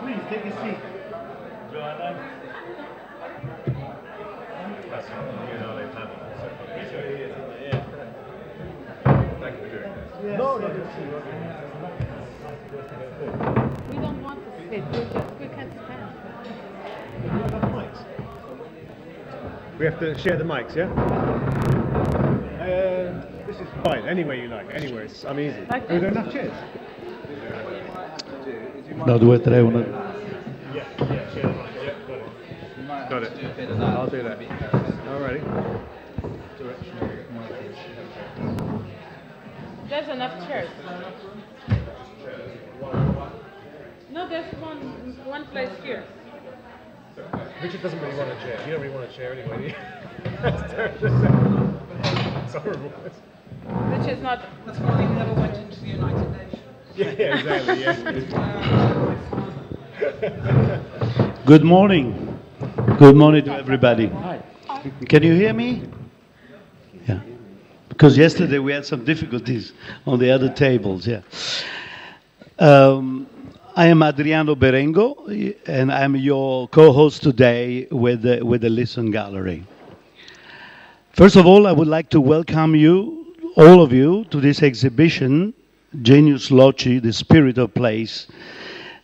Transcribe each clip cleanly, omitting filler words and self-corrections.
Please take a seat. Joana. Thank you for doing this. No, no, we don't want to sit, we can stand. We have to share the mics, yeah? This is fine, anywhere you like, anywhere. I'm easy. Like Are there enough chairs? No, 2, 3, 1. Yeah, share the mics. Yeah, got it. I'll do that. Alrighty. There's enough chairs. No, there's one place here. Richard doesn't really want a chair. You don't really want a chair anyway, do you? That's terrible. It's horrible. Which is not. That's why we never went into the United Nations. Yeah, exactly, yeah. Good morning. Good morning to everybody. Can you hear me? Yeah. Because yesterday we had some difficulties on the other tables, yeah. I am Adriano Berengo, and I'm your co-host today with the Listen Gallery. First of all, I would like to welcome you, all of you, to this exhibition, Genius Loci, the Spirit of Place.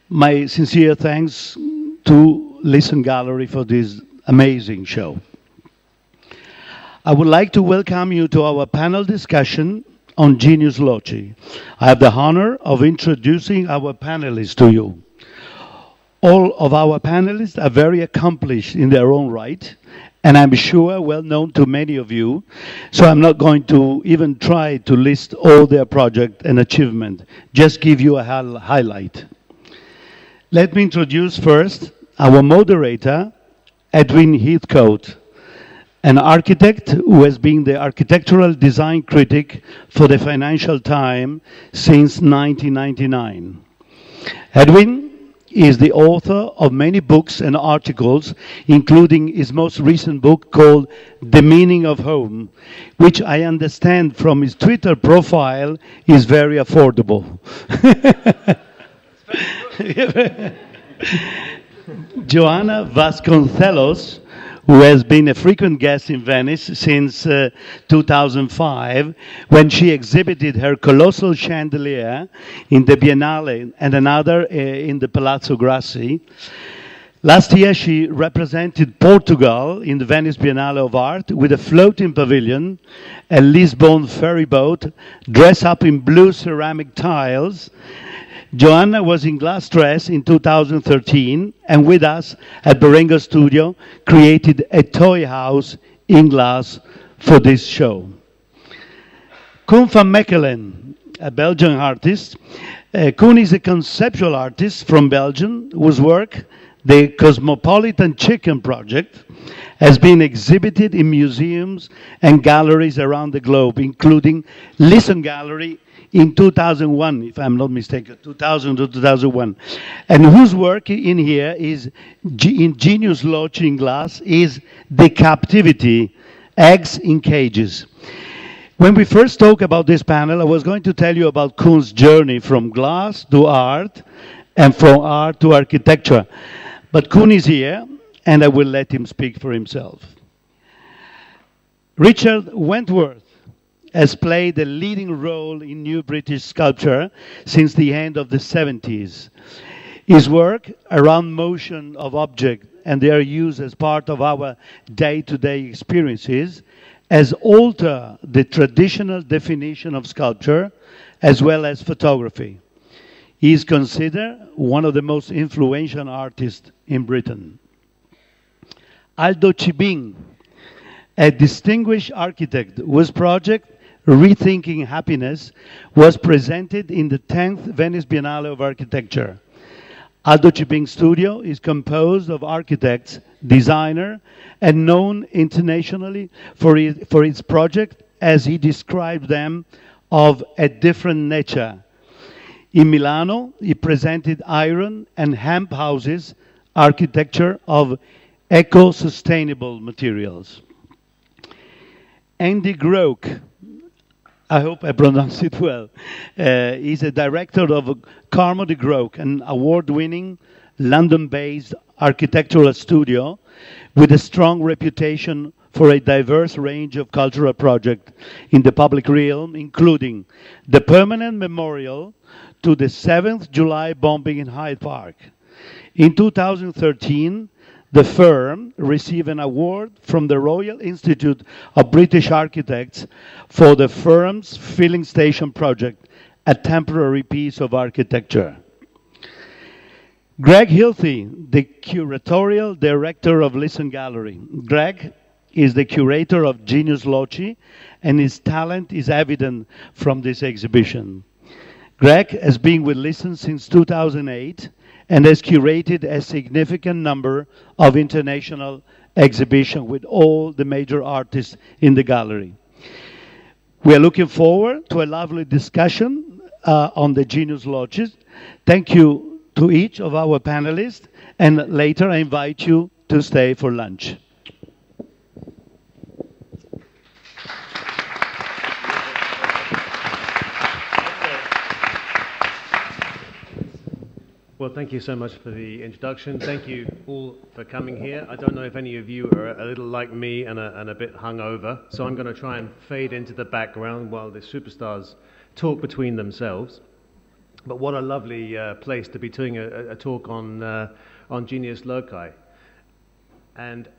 My sincere thanks to Listen Gallery for this amazing show. I would like to welcome you to our panel discussion on Genius Loci. I have the honor of introducing our panelists to you. All of our panelists are very accomplished in their own right, and I'm sure well known to many of you, so I'm not going to even try to list all their projects and achievement, just give you a highlight. Let me introduce first our moderator, Edwin Heathcote, an architect who has been the architectural design critic for the Financial Times since 1999. Edwin is the author of many books and articles, including his most recent book called The Meaning of Home, which I understand from his Twitter profile is very affordable. Joana Vasconcelos, who has been a frequent guest in Venice since 2005, when she exhibited her colossal chandelier in the Biennale and another in the Palazzo Grassi. Last year, she represented Portugal in the Venice Biennale of Art with a floating pavilion, a Lisbon ferry boat, dressed up in blue ceramic tiles. Joana was in glass dress in 2013, and with us at Berengo Studio, created a toy house in glass for this show. Koen Vanmechelen, a Belgian artist. Koen is a conceptual artist from Belgium, whose work The Cosmopolitan Chicken Project has been exhibited in museums and galleries around the globe, including Listen Gallery in 2001, if I'm not mistaken, 2000 to 2001, and whose work in here is in Genius Loci in glass is The Captivity, Eggs in Cages. When we first talked about this panel, I was going to tell you about Koen's journey from glass to art and from art to architecture. But Koen is here, and I will let him speak for himself. Richard Wentworth has played a leading role in new British sculpture since the end of the 70s. His work around motion of objects and their use as part of our day-to-day experiences has altered the traditional definition of sculpture as well as photography. He is considered one of the most influential artists in Britain. Aldo Cibic, a distinguished architect whose project Rethinking Happiness was presented in the 10th Venice Biennale of Architecture. Aldo Cibic's studio is composed of architects, designers, and known internationally for its project, as he described them, of a different nature. In Milano, he presented iron and hemp houses, architecture of eco-sustainable materials. Andy Groarke, I hope I pronounced it well. He's a director of Carmody Groarke, an award-winning London-based architectural studio with a strong reputation for a diverse range of cultural projects in the public realm, including the permanent memorial to the 7th July bombing in Hyde Park. In 2013, the firm received an award from the Royal Institute of British Architects for the firm's filling station project, a temporary piece of architecture. Greg Hilty, the curatorial director of Listen Gallery. Greg is the curator of Genius Loci, and his talent is evident from this exhibition. Greg has been with Listen since 2008 and has curated a significant number of international exhibitions with all the major artists in the gallery. We are looking forward to a lively discussion on the Genius Loci. Thank you to each of our panelists, and later I invite you to stay for lunch. Well, thank you so much for the introduction. Thank you all for coming here. I don't know if any of you are a little like me and a bit hungover, so I'm going to try and fade into the background while the superstars talk between themselves. But what a lovely place to be doing a talk on Genius Loci. And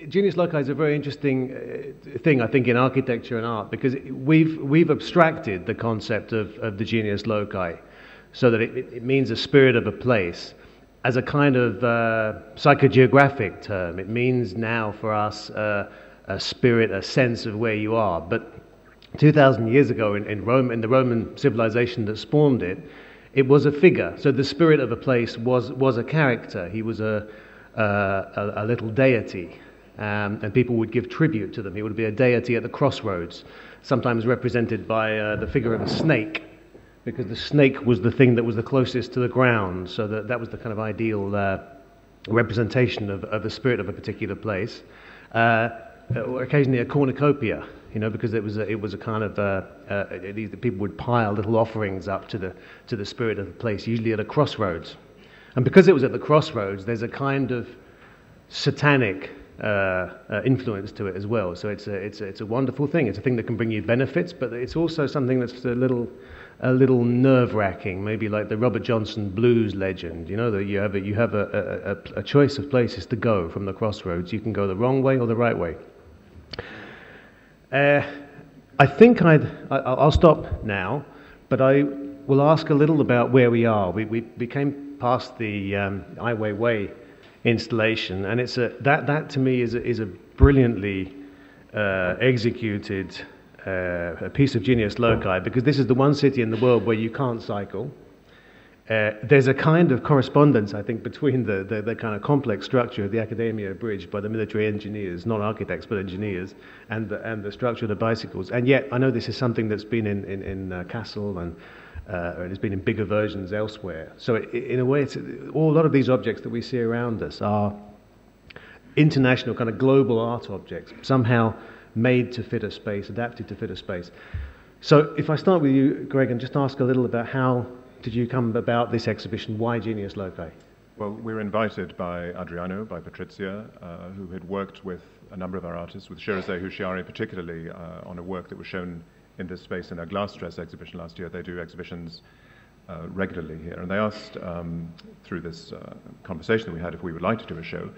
Genius Loci is a very interesting thing, I think, in architecture and art, because we've abstracted the concept of the Genius Loci, so that it means a spirit of a place as a kind of psychogeographic term. It means now for us a spirit, a sense of where you are. But 2,000 years ago in Rome, in the Roman civilization that spawned it, it was a figure. So the spirit of a place was a character. He was a little deity, and people would give tribute to them. He would be a deity at the crossroads, sometimes represented by the figure of a snake, because the snake was the thing that was the closest to the ground, so that was the kind of ideal representation of the spirit of a particular place. Or occasionally a cornucopia, because it was a kind of the people would pile little offerings up to the spirit of the place, usually at a crossroads. And because it was at the crossroads, there's a kind of satanic influence to it as well. So it's a wonderful thing. It's a thing that can bring you benefits, but it's also something that's a little nerve-wracking, maybe like the Robert Johnson blues legend. That you have a choice of places to go from the crossroads. You can go the wrong way or the right way. I think I'll stop now, but I will ask a little about where we are. We came past the Ai Weiwei installation, and it's that to me is a brilliantly executed a piece of Genius Loci, because this is the one city in the world where you can't cycle. there's a kind of correspondence, I think, between the kind of complex structure of the Academia Bridge by the military engineers, not architects but engineers, and the structure of the bicycles. And yet, I know this is something that's been in Kassel and it has been in bigger versions elsewhere. So in a way, a lot of these objects that we see around us are international, kind of global art objects, somehow made to fit a space, adapted to fit a space. So if I start with you, Greg, and just ask a little about how did you come about this exhibition? Why Genius Loci? Well, we were invited by Adriano, by Patrizia, who had worked with a number of our artists, with Shirazeh Hushiari particularly, on a work that was shown in this space in their glass dress exhibition last year. They do exhibitions regularly here, and they asked, through this conversation that we had, if we would like to do a show.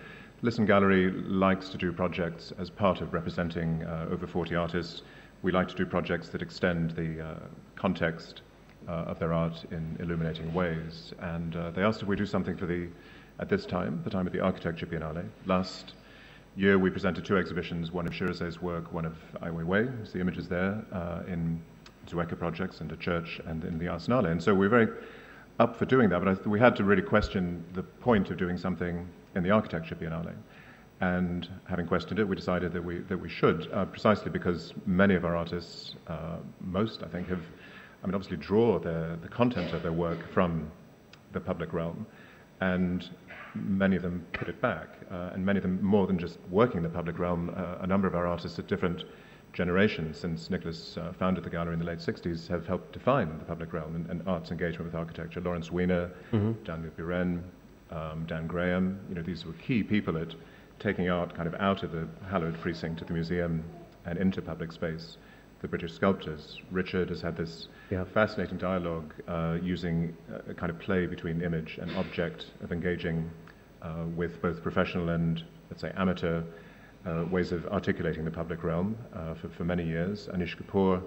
Listen Gallery likes to do projects as part of representing over 40 artists. We like to do projects that extend the context of their art in illuminating ways. And they asked if we do something for the time of the Architecture Biennale. Last year we presented two exhibitions, one of Shirazeh's work, one of Ai Weiwei, there's the images there, in Zueka projects and a church and in the Arsenale. And so we're very up for doing that, but we had to really question the point of doing something in the Architecture Biennale. And having questioned it, we decided that we should, precisely because many of our artists, most I think, obviously draw the content of their work from the public realm, and many of them put it back, and many of them, more than just working in the public realm, a number of our artists at different generations, since Nicholas founded the gallery in the late 60s, have helped define the public realm and art's engagement with architecture. Lawrence Weiner, Daniel Buren, Dan Graham, these were key people at taking art kind of out of the hallowed precinct of the museum and into public space. The British sculptors. Richard has had this fascinating dialogue using a kind of play between image and object of engaging with both professional and, let's say, amateur ways of articulating the public realm for many years. Anish Kapoor,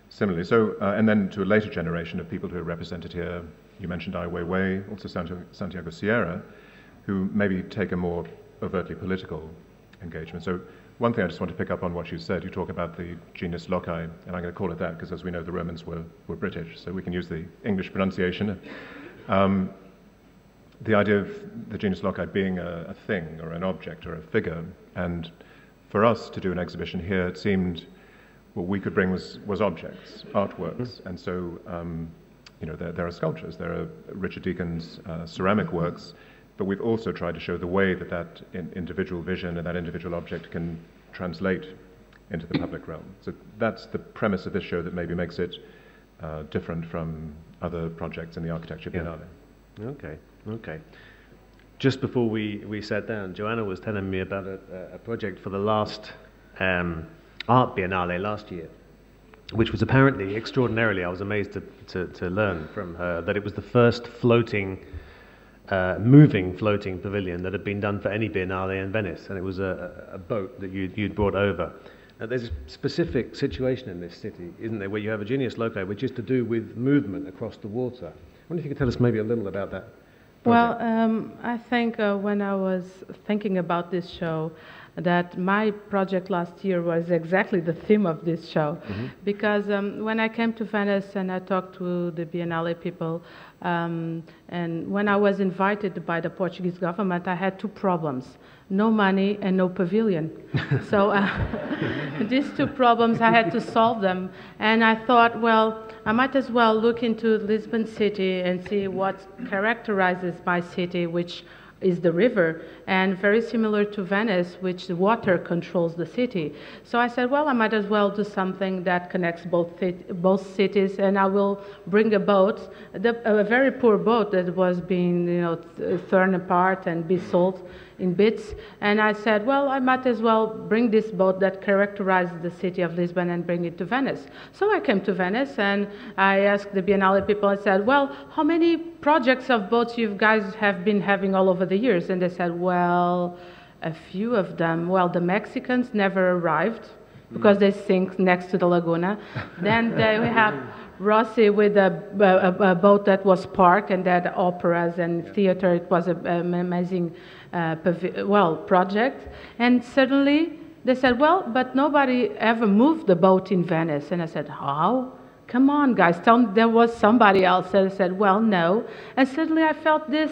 similarly. So, and then to a later generation of people who are represented here, you mentioned Ai Weiwei, also Santiago Sierra, who maybe take a more overtly political engagement. So one thing I just want to pick up on what you said, you talk about the Genius Loci, and I'm going to call it that because, as we know, the Romans were British, so we can use the English pronunciation. The idea of the Genius Loci being a thing or an object or a figure, and for us to do an exhibition here, it seemed what we could bring was objects, artworks, and so there are sculptures, there are Richard Deacon's ceramic works, but we've also tried to show the way that individual vision and that individual object can translate into the public realm. So that's the premise of this show that maybe makes it different from other projects in the Architecture Biennale. Okay. Just before we sat down, Joana was telling me about a project for the last Art Biennale last year, which was apparently extraordinarily, I was amazed to learn from her, that it was the first moving floating pavilion that had been done for any Biennale in Venice, and it was a boat that you'd brought over. Now, there's a specific situation in this city, isn't there, where you have a Genius Loci, which is to do with movement across the water. I wonder if you could tell us maybe a little about that project. Well, I think when I was thinking about this show, that my project last year was exactly the theme of this show, because when I came to Venice and I talked to the Biennale people, and when I was invited by the Portuguese government, I had two problems: no money and no pavilion. So these two problems, I had to solve them, and I thought, well, I might as well look into Lisbon city and see what characterizes my city, which is the river, and very similar to Venice, which the water controls the city. So I said, well, I might as well do something that connects both cities, and I will bring a boat, a very poor boat that was being, torn apart and be sold in bits. And I said, well, I might as well bring this boat that characterizes the city of Lisbon and bring it to Venice. So I came to Venice and I asked the Biennale people, I said, well, how many projects of boats you guys have been having all over the years? And they said, well, a few of them. Well, the Mexicans never arrived because they sink next to the Laguna. Then we have Rossi with a boat that was parked and had operas and theater. It was an amazing project. And suddenly they said, well, but nobody ever moved the boat in Venice. And I said, how? come on, guys, there was somebody else. And I said, well, no. And suddenly I felt this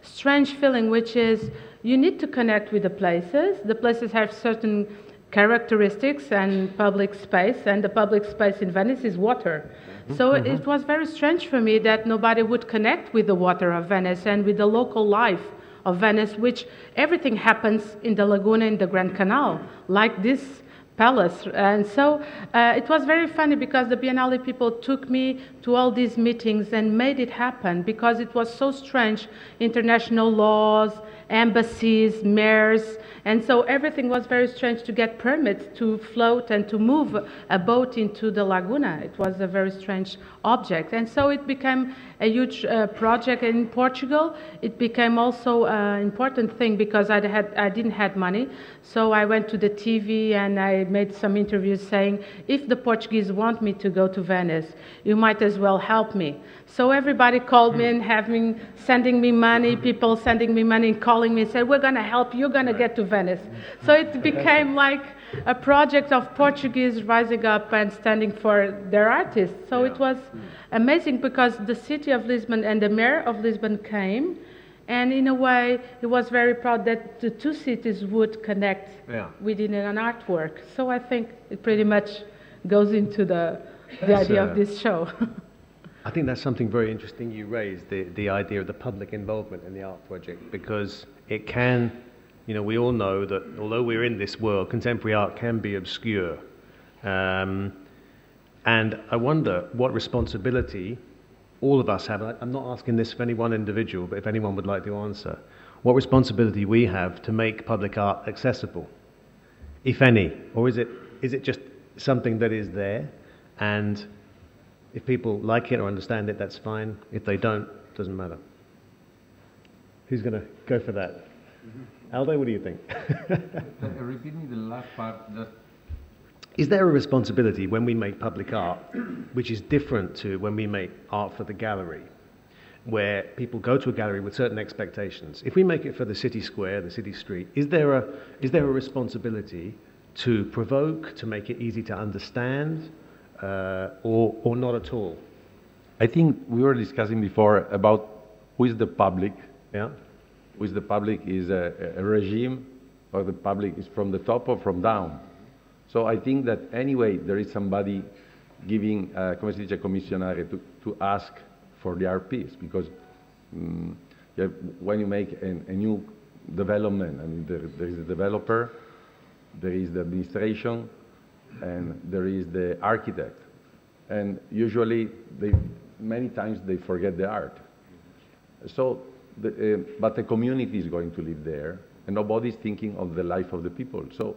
strange feeling, which is you need to connect with the places. The places have certain characteristics and public space, and the public space in Venice is water. So it was very strange for me that nobody would connect with the water of Venice and with the local life of Venice, which everything happens in the Laguna, in the Grand Canal, like this palace. And so it was very funny because the Biennale people took me to all these meetings and made it happen because it was so strange. International laws, embassies, mayors, and so everything was very strange to get permits to float and to move a boat into the Laguna. It was a very strange object. And so it became a huge project in Portugal. It became also an important thing because I didn't have money. So I went to the TV and I made some interviews saying, if the Portuguese want me to go to Venice, you might as well help me. So everybody called me and sending me money, people sending me money and calling me and said, we're going to help you, you're going to get to Venice. So it became like a project of Portuguese rising up and standing for their artists. So it was amazing because the city of Lisbon and the mayor of Lisbon came, and in a way he was very proud that the two cities would connect within an artwork. So I think it pretty much goes into the idea of this show. I think that's something very interesting you raised, the idea of the public involvement in the art project, because it can, we all know that although we're in this world, contemporary art can be obscure. And I wonder what responsibility all of us have. I'm not asking this for any one individual, but if anyone would like to answer, what responsibility we have to make public art accessible, if any, or is it just something that is there, and if people like it or understand it, that's fine. If they don't, it doesn't matter. Who's going to go for that? Aldo, what do you think? Repeat me the last part. Is there a responsibility when we make public art, which is different to when we make art for the gallery, where people go to a gallery with certain expectations? If we make it for the city square, the city street, is there a responsibility to provoke, to make it easy to understand, or not at all? I think we were discussing before about who is the public. Yeah. Who is the public? Is a regime, or the public is from the top or from down? So I think that anyway there is somebody giving, come si dice, commissionare to ask for the art piece, because when you make a new development, I mean, there is a developer, there is the administration, and there is the architect. And usually, many times they forget the art. So, but the community is going to live there, and nobody's thinking of the life of the people. So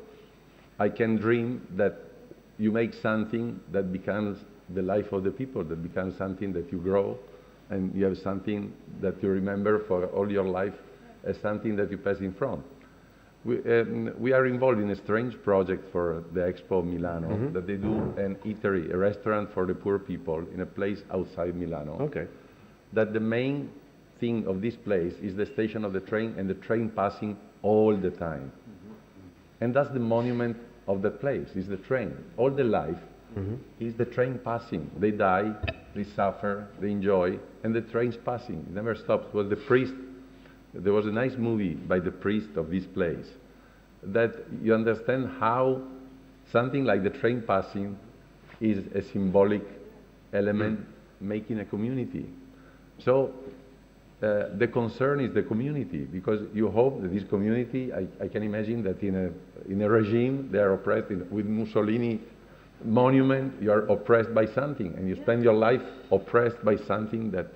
I can dream that you make something that becomes the life of the people, that becomes something that you grow, and you have something that you remember for all your life as something that you pass in front. We are involved in a strange project for the Expo Milano, that they do an eatery, a restaurant for the poor people in a place outside Milano. Okay. That the main thing of this place is the station of the train, and the train passing all the time. And that's the monument of the place, is the train. All the life is the train passing. They die, they suffer, they enjoy, and the train's passing. It never stops. Well, the priest, there was a nice movie by the priest of this place, that you understand how something like the train passing is a symbolic element making a community. So the concern is the community, because you hope that this community, I can imagine that in a regime they are oppressed. With Mussolini monument, you are oppressed by something, and you spend your life oppressed by something that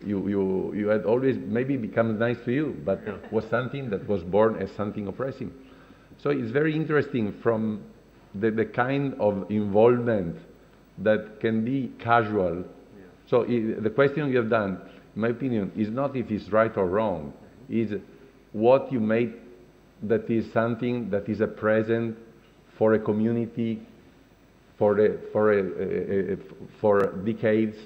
you had always maybe become nice to you, but was something that was born as something oppressive. So it's very interesting from the kind of involvement that can be casual. So the question you have done, in my opinion, is not if it's right or wrong, is what you made that is something that is a present for a community for decades,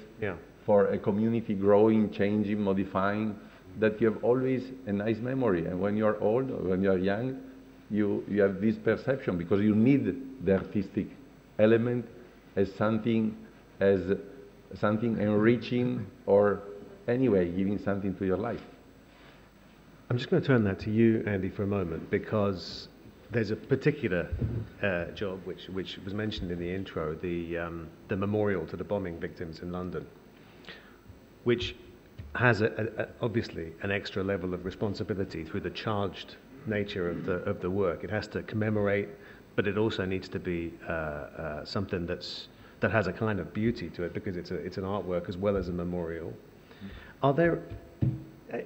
for a community growing, changing, modifying, that you have always a nice memory. And when you're old, or when you're young, you have this perception, because you need the artistic element as something as something enriching or anyway giving something to your life. I'm just going to turn that to you, Andy, for a moment, because there's a particular job which was mentioned in the intro, the memorial to the bombing victims in London, which has obviously an extra level of responsibility through the charged nature of the work. It has to commemorate, but it also needs to be something that has a kind of beauty to it, because it's an artwork as well as a memorial. Are there?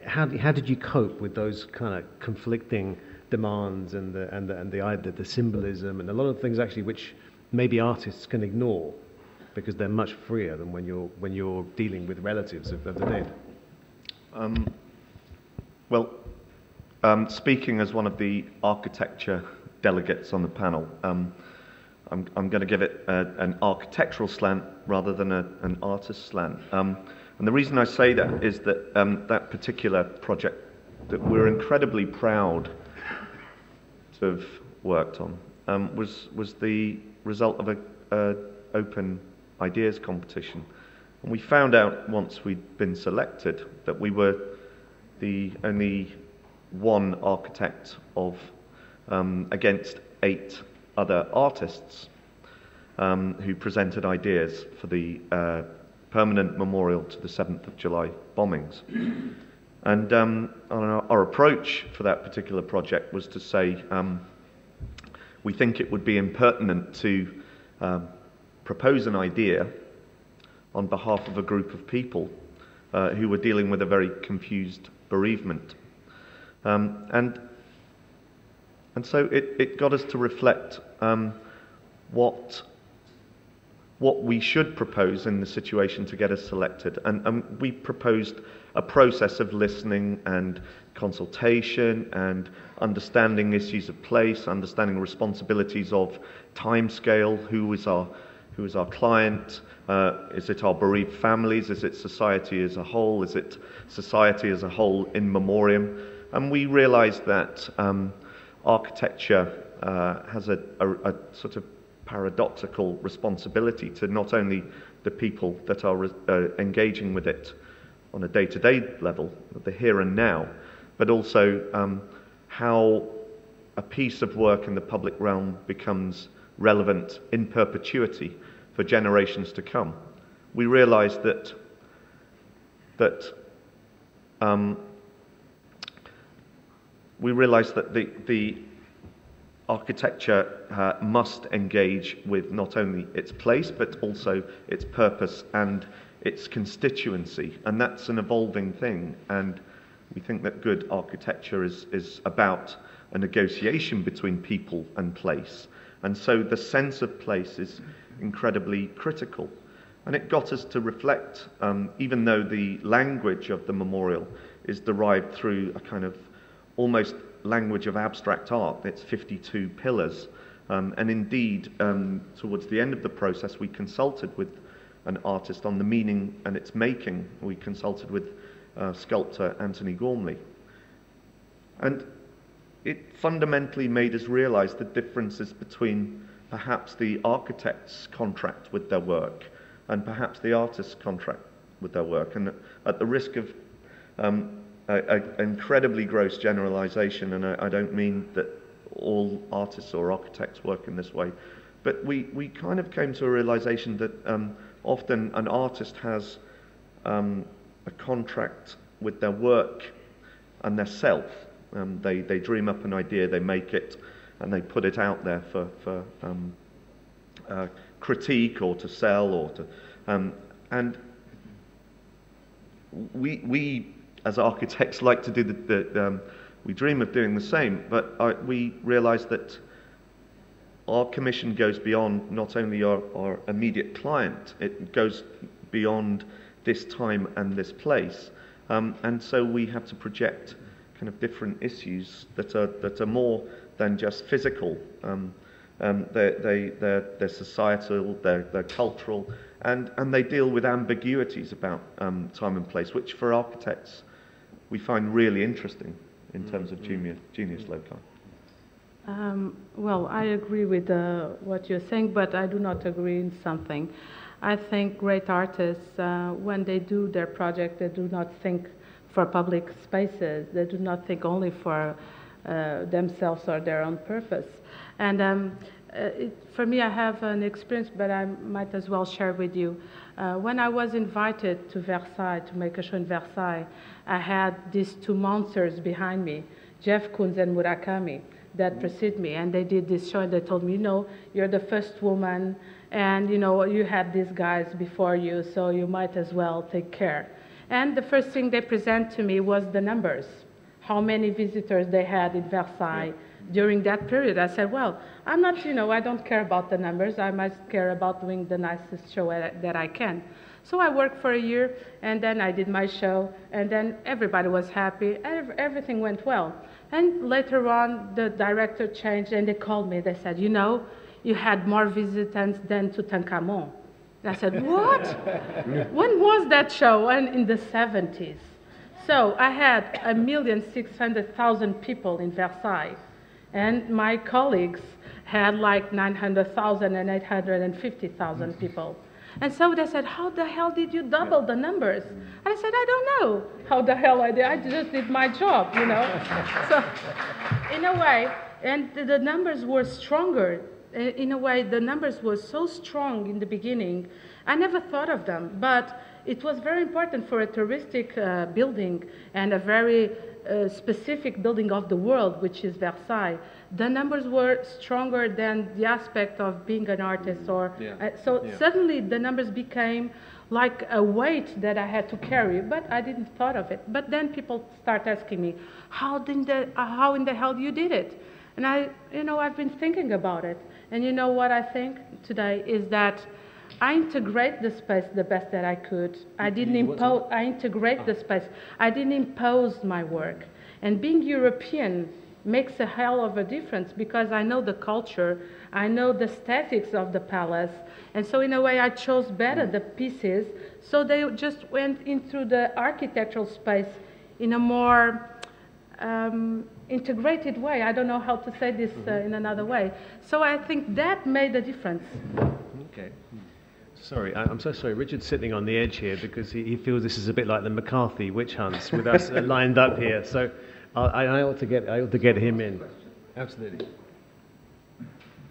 How did you cope with those kind of conflicting demands and the symbolism and a lot of things actually which maybe artists can ignore because they're much freer than when you're dealing with relatives of the dead? Speaking as one of the architecture delegates on the panel, I'm going to give it an architectural slant rather than an artist slant. And the reason I say that is that that particular project that we're incredibly proud to have worked on was the result of a open ideas competition. And we found out once we'd been selected that we were the only one architect of against 8 other artists who presented ideas for the permanent memorial to the 7th of July bombings. And our approach for that particular project was to say we think it would be impertinent to propose an idea on behalf of a group of people who were dealing with a very confused bereavement. And so it got us to reflect what we should propose in the situation to get us selected. And we proposed a process of listening and consultation and understanding issues of place, understanding responsibilities of timescale, who is our client, is it our bereaved families, is it society as a whole, is it society as a whole in memoriam. And we realized that architecture has a sort of paradoxical responsibility to not only the people that are engaging with it on a day-to-day level, the here and now, but also how a piece of work in the public realm becomes relevant in perpetuity for generations to come. We realized that the architecture must engage with not only its place but also its purpose and its constituency, and that's an evolving thing. And we think that good architecture is about a negotiation between people and place, and so the sense of place is incredibly critical. And it got us to reflect, even though the language of the memorial is derived through a kind of almost language of abstract art. It's 52 pillars. And indeed, towards the end of the process, we consulted with an artist on the meaning and its making. We consulted with sculptor Antony Gormley. And it fundamentally made us realize the differences between perhaps the architect's contract with their work and perhaps the artist's contract with their work. And at the risk of an incredibly gross generalization, and I don't mean that all artists or architects work in this way, but we kind of came to a realization that often an artist has a contract with their work and their self. They dream up an idea, they make it, and they put it out there for critique or to sell or to and we as architects like to do we dream of doing the same, but we realize that our commission goes beyond not only our immediate client, it goes beyond this time and this place, and so we have to project kind of different issues that are more than just physical. They're societal, they're cultural, and they deal with ambiguities about time and place, which for architects we find really interesting in terms of Genius Loci. Well, I agree with what you're saying, but I do not agree in something. I think great artists, when they do their project, they do not think for public spaces. They do not think only for themselves or their own purpose. And for me, I have an experience, but I might as well share with you. When I was invited to Versailles, to make a show in Versailles, I had these two monsters behind me, Jeff Koons and Murakami, that preceded me. And they did this show, and they told me, you know, you're the first woman, and, you know, you had these guys before you, so you might as well take care. And the first thing they present to me was the numbers, how many visitors they had in Versailles during that period. I said, well, I'm not, you know, I don't care about the numbers. I must care about doing the nicest show that I can. So I worked for a year, and then I did my show, and then everybody was happy. Everything went well. And later on, the director changed, and they called me. They said, you know, you had more visitants than Tutankhamun. And I said, what? When was that show? And in the 70s. So I had 1,600,000 people in Versailles. And my colleagues had like 900,000 and 850,000 people. And so they said, how the hell did you double the numbers? And I said, I don't know how the hell I did. I just did my job, you know. So in a way, and the numbers were stronger. In a way, the numbers were so strong in the beginning. I never thought of them, but it was very important for a touristic building and a very specific building of the world, which is Versailles. The numbers were stronger than the aspect of being an artist, or suddenly the numbers became like a weight that I had to carry, but I didn't thought of it. But then people start asking me, how in the hell you did it? And I've been thinking about it. And you know what I think today is that I integrate the space the best that I could. I didn't impose. I integrate the space. I didn't impose my work. And being European makes a hell of a difference, because I know the culture, I know the aesthetics of the palace, and so in a way I chose better the pieces. So they just went into the architectural space in a more integrated way. I don't know how to say this in another way. So I think that made a difference. Okay. Sorry, I'm so sorry. Richard's sitting on the edge here because he feels this is a bit like the McCarthy witch hunts with us lined up here. So I ought to get him in. Absolutely.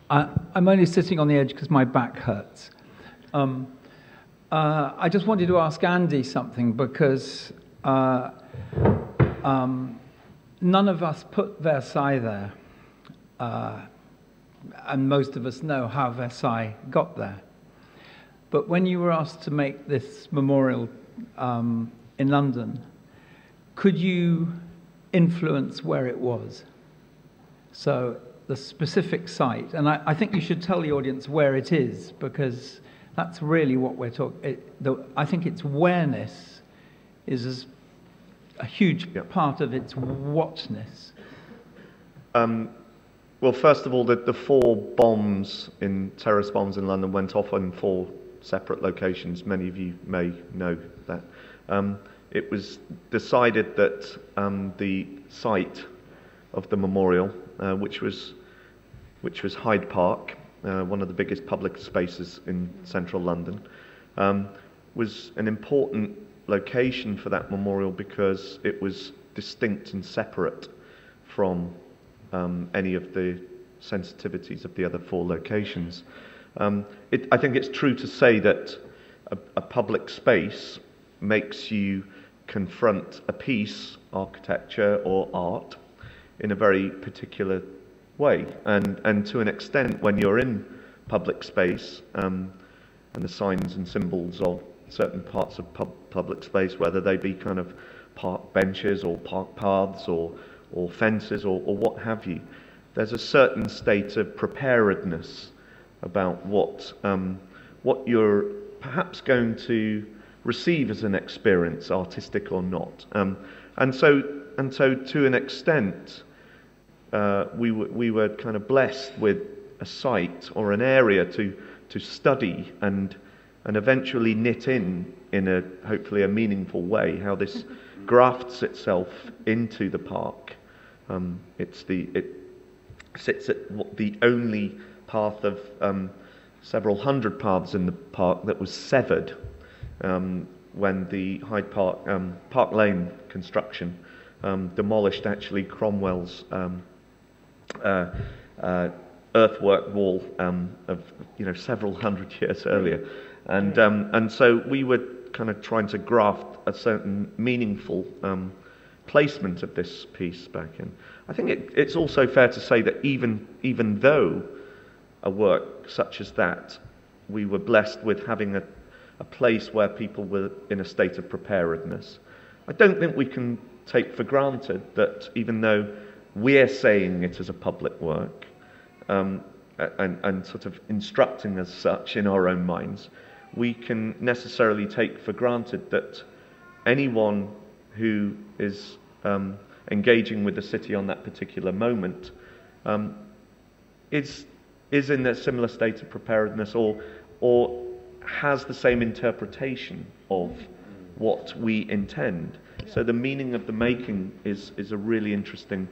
I'm only sitting on the edge because my back hurts. I just wanted to ask Andy something, because none of us put Versailles there, and most of us know how Versailles got there. But when you were asked to make this memorial in London, could you influence where it was? So the specific site, and I think you should tell the audience where it is, because that's really what we're talking. I think its awareness is a huge part of its whatness. Well, first of all, the 4 bombs, terrorist bombs in London, went off in 4 separate locations. Many of you may know that. It was decided that the site of the memorial, which was Hyde Park, one of the biggest public spaces in central London, was an important location for that memorial because it was distinct and separate from any of the sensitivities of the other 4 locations. I think it's true to say that a public space makes you confront a piece, architecture or art, in a very particular way. And to an extent, when you're in public space, and the signs and symbols of certain parts of public space, whether they be kind of park benches or park paths or fences or what have you, there's a certain state of preparedness about what you're perhaps going to receive as an experience, artistic or not. And so to an extent, we were kind of blessed with a site or an area to study and eventually knit in a hopefully a meaningful way how this grafts itself into the park. It sits at the only path of several hundred paths in the park that was severed when the Hyde Park Park Lane construction demolished actually Cromwell's earthwork wall of several hundred years earlier, and so we were kind of trying to graft a certain meaningful placement of this piece back in. I think it's also fair to say that even though a work such as that, we were blessed with having a place where people were in a state of preparedness. I don't think we can take for granted that even though we're saying it as a public work, and sort of instructing as such in our own minds, we can necessarily take for granted that anyone who is engaging with the city on that particular moment is in a similar state of preparedness or has the same interpretation of what we intend. So the meaning of the making is a really interesting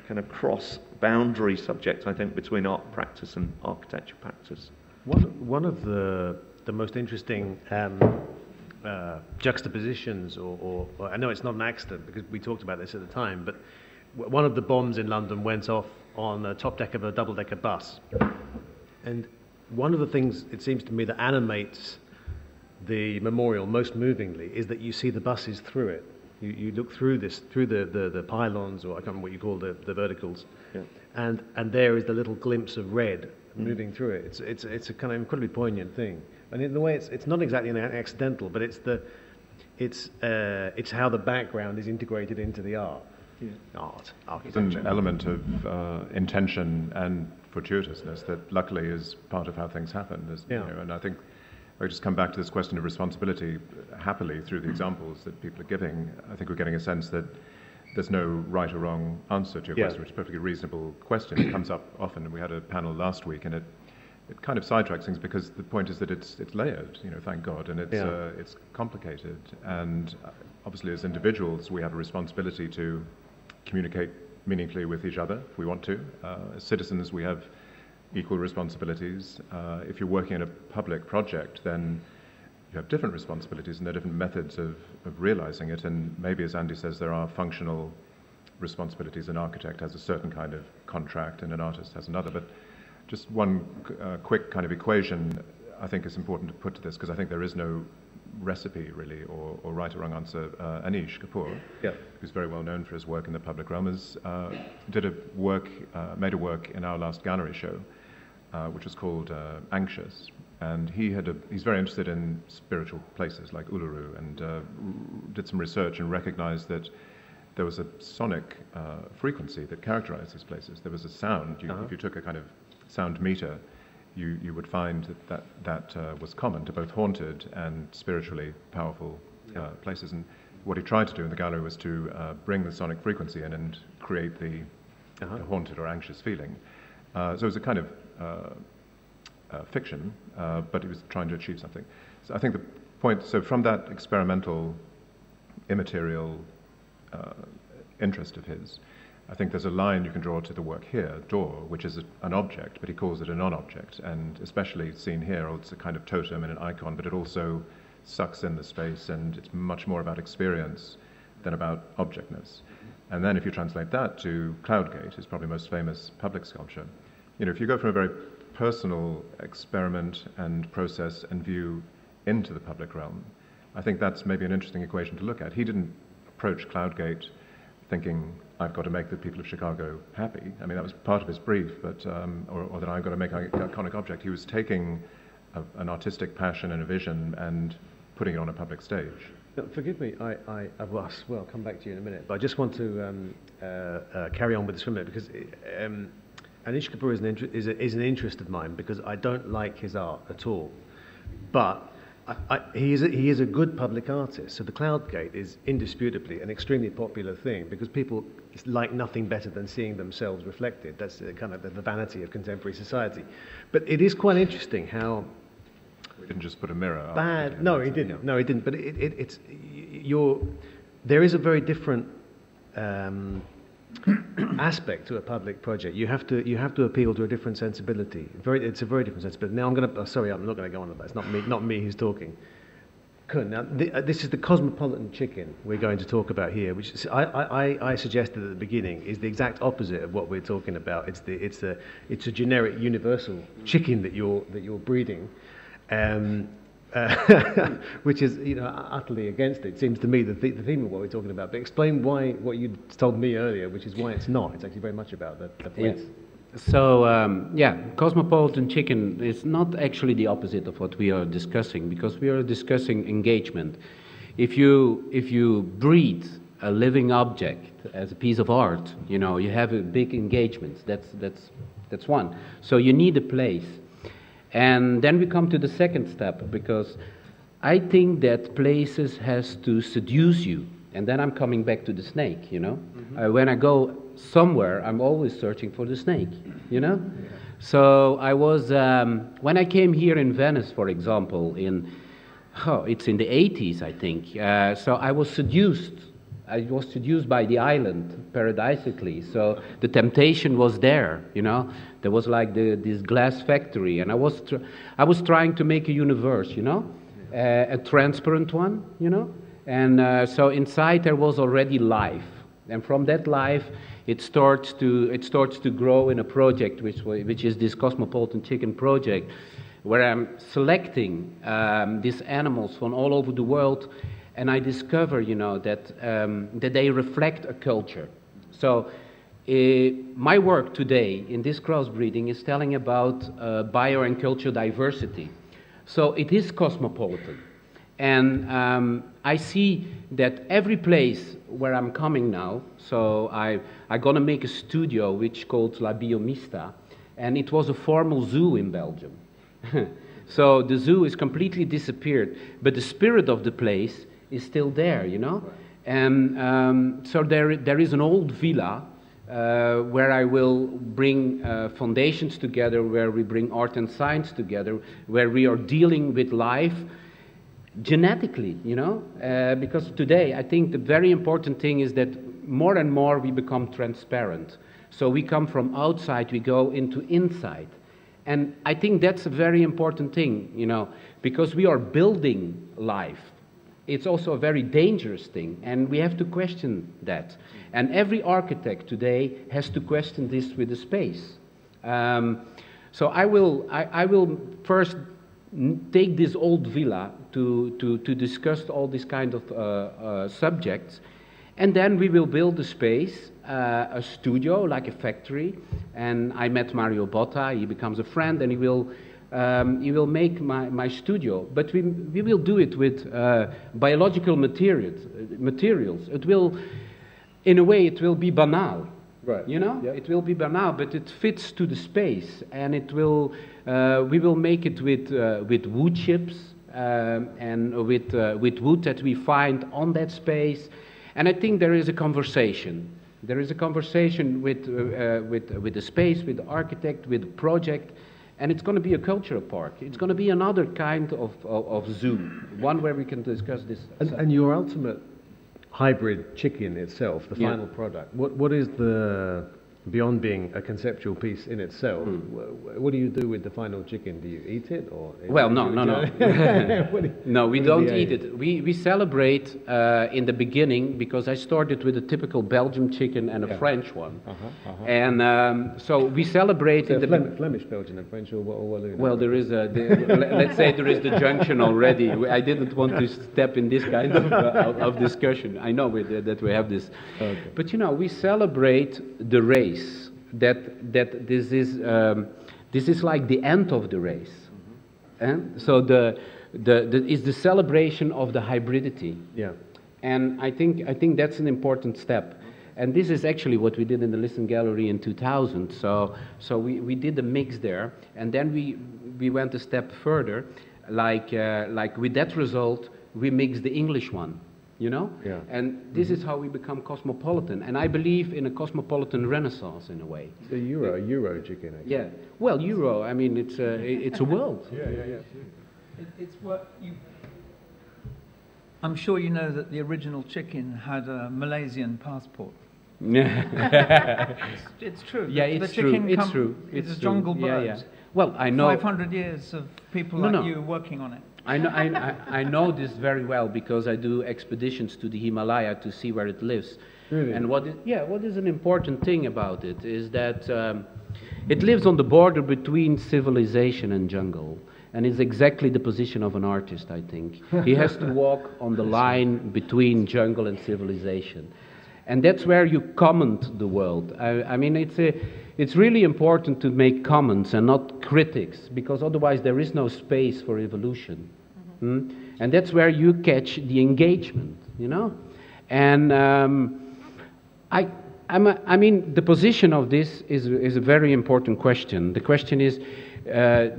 kind of cross-boundary subject, I think, between art practice and architecture practice. One of the most interesting juxtapositions, or I know it's not an accident because we talked about this at the time, but one of the bombs in London went off on the top deck of a double-decker bus. And one of the things, it seems to me, that animates the memorial most movingly is that you see the buses through it. You look through the pylons, or I can't remember what you call the verticals, yeah. and there is the little glimpse of red moving through it. It's a kind of incredibly poignant thing, and in a way it's not exactly an accidental, but it's how the background is integrated into the art. Yeah. Architecture. It's an element of intention and fortuitousness that luckily is part of how things happen. And I think I just come back to this question of responsibility. Happily, through the examples that people are giving, I think we're getting a sense that there's no right or wrong answer to your question, which is a perfectly reasonable question. It comes up often, and we had a panel last week, and it kind of sidetracks things because the point is that it's layered, thank God, and it's complicated. And obviously, as individuals, we have a responsibility to communicate meaningfully with each other if we want to. As citizens, we have equal responsibilities. If you're working in a public project, then you have different responsibilities and there are different methods of realizing it. And maybe, as Andy says, there are functional responsibilities. An architect has a certain kind of contract and an artist has another. But just one quick kind of equation I think is important to put to this, because I think there is no recipe really or right or wrong answer. Anish Kapoor, who's very well known for his work in the public realm, made a work in our last gallery show, which was called Anxious, and he's very interested in spiritual places like Uluru, and did some research and recognized that there was a sonic frequency that characterized these places. There was a sound. If you took a kind of sound meter, you would find that was common to both haunted and spiritually powerful places. And what he tried to do in the gallery was to bring the sonic frequency in and create the haunted or anxious feeling. So it was a kind of fiction, but he was trying to achieve something. So I think the point, so from that experimental, immaterial interest of his, I think there's a line you can draw to the work here, door, which is an object, but he calls it a non-object, and especially seen here, it's a kind of totem and an icon, but it also sucks in the space, and it's much more about experience than about objectness. And then if you translate that to Cloudgate, his probably most famous public sculpture, if you go from a very personal experiment and process and view into the public realm, I think that's maybe an interesting equation to look at. He didn't approach Cloudgate thinking, I've got to make the people of Chicago happy. I mean, that was part of his brief, but or that I've got to make an iconic object. He was taking an artistic passion and a vision and putting it on a public stage. No, forgive me, I'll come back to you in a minute, but I just want to carry on with this for a minute, because Anish Kapoor is an interest of mine, because I don't like his art at all, but he is a good public artist. So the Cloudgate is indisputably an extremely popular thing because people like nothing better than seeing themselves reflected. That's kind of the vanity of contemporary society. But it is quite interesting how we didn't just put a mirror up. No, he didn't. No, he didn't. But there is a very different aspect to a public project. You have to appeal to a different sensibility. It's a very different sensibility. Now I'm not going to go on about it. It's not me who's talking. Koen, now this is the cosmopolitan chicken we're going to talk about here, which is, I suggested at the beginning is the exact opposite of what we're talking about. It's a generic universal chicken that you're breeding. Which is, utterly against it. Seems to me the theme of what we're talking about. But explain what you told me earlier, which is why it's not. It's actually very much about the place. Yes. So cosmopolitan chicken is not actually the opposite of what we are discussing, because we are discussing engagement. If you breed a living object as a piece of art, you have a big engagement. That's one. So you need a place. And then we come to the second step, because I think that places has to seduce you. And then I'm coming back to the snake, When I go somewhere, I'm always searching for the snake, Yeah. So I was, when I came here in Venice, for example, it's in the 80s, I think. So I was seduced. I was seduced by the island, paradisically. So the temptation was there, There was like this glass factory, and I was trying to make a universe, a transparent one, And so inside there was already life, and from that life it starts to grow in a project which is this Cosmopolitan Chicken project, where I'm selecting these animals from all over the world. And I discover, that they reflect a culture. So my work today in this crossbreeding is telling about bio and cultural diversity. So it is cosmopolitan. And I see that every place where I'm coming now, so I'm going to make a studio which called La Biomista, and it was a formal zoo in Belgium. So the zoo is completely disappeared, but the spirit of the place is still there, And so there is an old villa where I will bring foundations together, where we bring art and science together, where we are dealing with life genetically, because today I think the very important thing is that more and more we become transparent. So we come from outside, we go into inside. And I think that's a very important thing, because we are building life. It's also a very dangerous thing, and we have to question that. And every architect today has to question this with the space. So I will first take this old villa to discuss all these kind of subjects, and then we will build a space, a studio, like a factory. And I met Mario Botta. He becomes a friend, and he will make my studio, but we will do it with biological materials. It will, in a way, it will be banal, right? Yeah. It will be banal, but it fits to the space, and it will. We will make it with wood chips and with wood that we find on that space, and I think there is a conversation. There is a conversation with the space, with the architect, with the project. And it's going to be a cultural park. It's going to be another kind of zoo, one where we can discuss this. And your ultimate hybrid chicken itself, the final product, what is the, beyond being a conceptual piece in itself, what do you do with the final chicken? Do you eat it? Or well, no. No, we don't eat it. We celebrate in the beginning, because I started with a typical Belgian chicken and a French one. And so we celebrate in the Flemish, Belgian and French, or Walloon? Well, there is let's say there is the junction already. I didn't want to step in this kind of discussion. I know that we have this. Okay. But we celebrate the race. That this is like the end of the race, and so is the celebration of the hybridity. Yeah, and I think that's an important step, and this is actually what we did in the Listen Gallery in 2000. So we did a mix there, and then we went a step further, like with that result we mixed the English one. Yeah. And this is how we become cosmopolitan. And I believe in a cosmopolitan renaissance in a way. The Euro chicken, actually. Yeah. Well, Euro, I mean, it's a world. Yeah. It's what you... I'm sure you know that the original chicken had a Malaysian passport. It's true. Yeah, The it's true. chicken It's true. It's a true. jungle bird. Yeah, yeah. Well, I know 500 years of people like you working on it. I know this very well because I do expeditions to the Himalaya to see where it lives. Really? And what is an important thing about it is that it lives on the border between civilization and jungle. And it's exactly the position of an artist, I think. He has to walk on the line between jungle and civilization. And that's where you comment the world. I mean, it's really important to make comments and not critics, because otherwise there is no space for evolution. And that's where you catch the engagement, you know? And I mean, the position of this is a very important question. The question is,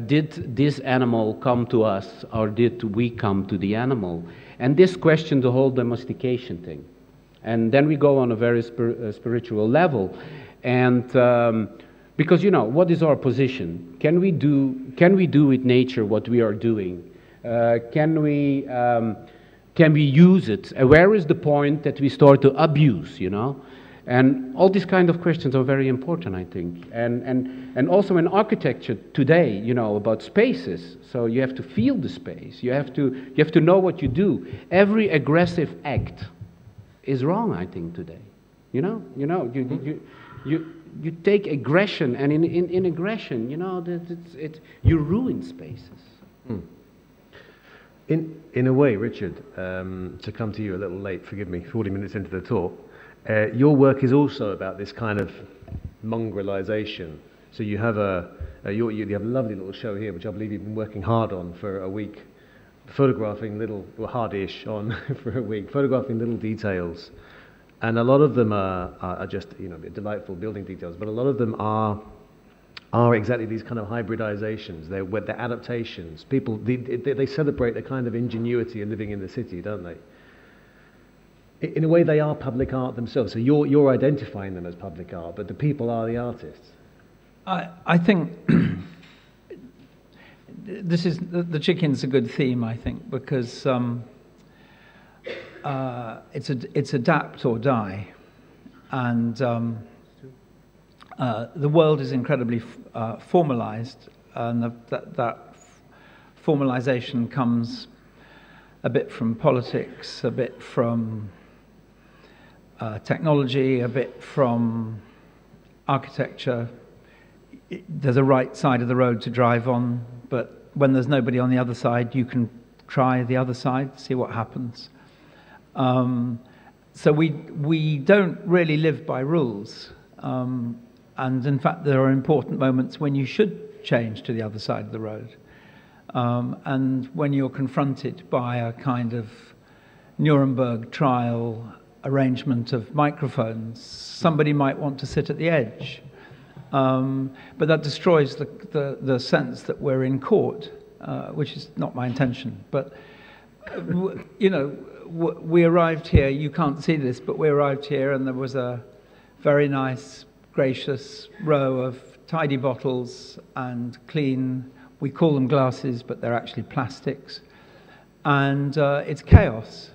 did this animal come to us, or did we come to the animal? And this question, the whole domestication thing. And then we go on a very spiritual level. And because, you know, what is our position? Can we do with nature what we are doing? Can we use it? Where is the point that we start to abuse, you know? And all these kind of questions are very important, I think. And also in architecture today, you know, about spaces. So you have to feel the space. You have to know what you do. Every aggressive act is wrong, I think, today. You take aggression, and in aggression, you know, you ruin spaces. In a way, Richard, to come to you a little late, forgive me, 40 minutes into the talk, your work is also about this kind of mongrelization. So you have you have a lovely little show here, which I believe you've been working hard on for a week, photographing hard-ish on for a week, photographing little details. And a lot of them are just, you know, delightful building details, but a lot of them are exactly these kind of hybridizations. They're adaptations. People, they celebrate a kind of ingenuity in living in the city, don't they? In a way, they are public art themselves. So you're identifying them as public art, but the people are the artists. I think this is the chicken's a good theme. I think because it's adapt or die, and the world is incredibly formalized, and that formalization comes a bit from politics, a bit from technology, a bit from architecture. There's a right side of the road to drive on, but when there's nobody on the other side, you can try the other side, see what happens. So we don't really live by rules. And in fact, there are important moments when you should change to the other side of the road. And when you're confronted by a kind of Nuremberg trial arrangement of microphones, somebody might want to sit at the edge. But that destroys the sense that we're in court, which is not my intention. But, you know, we arrived here, you can't see this, but we arrived here and there was a very nice, gracious row of tidy bottles and clean, we call them glasses, but they're actually plastics. And it's chaos.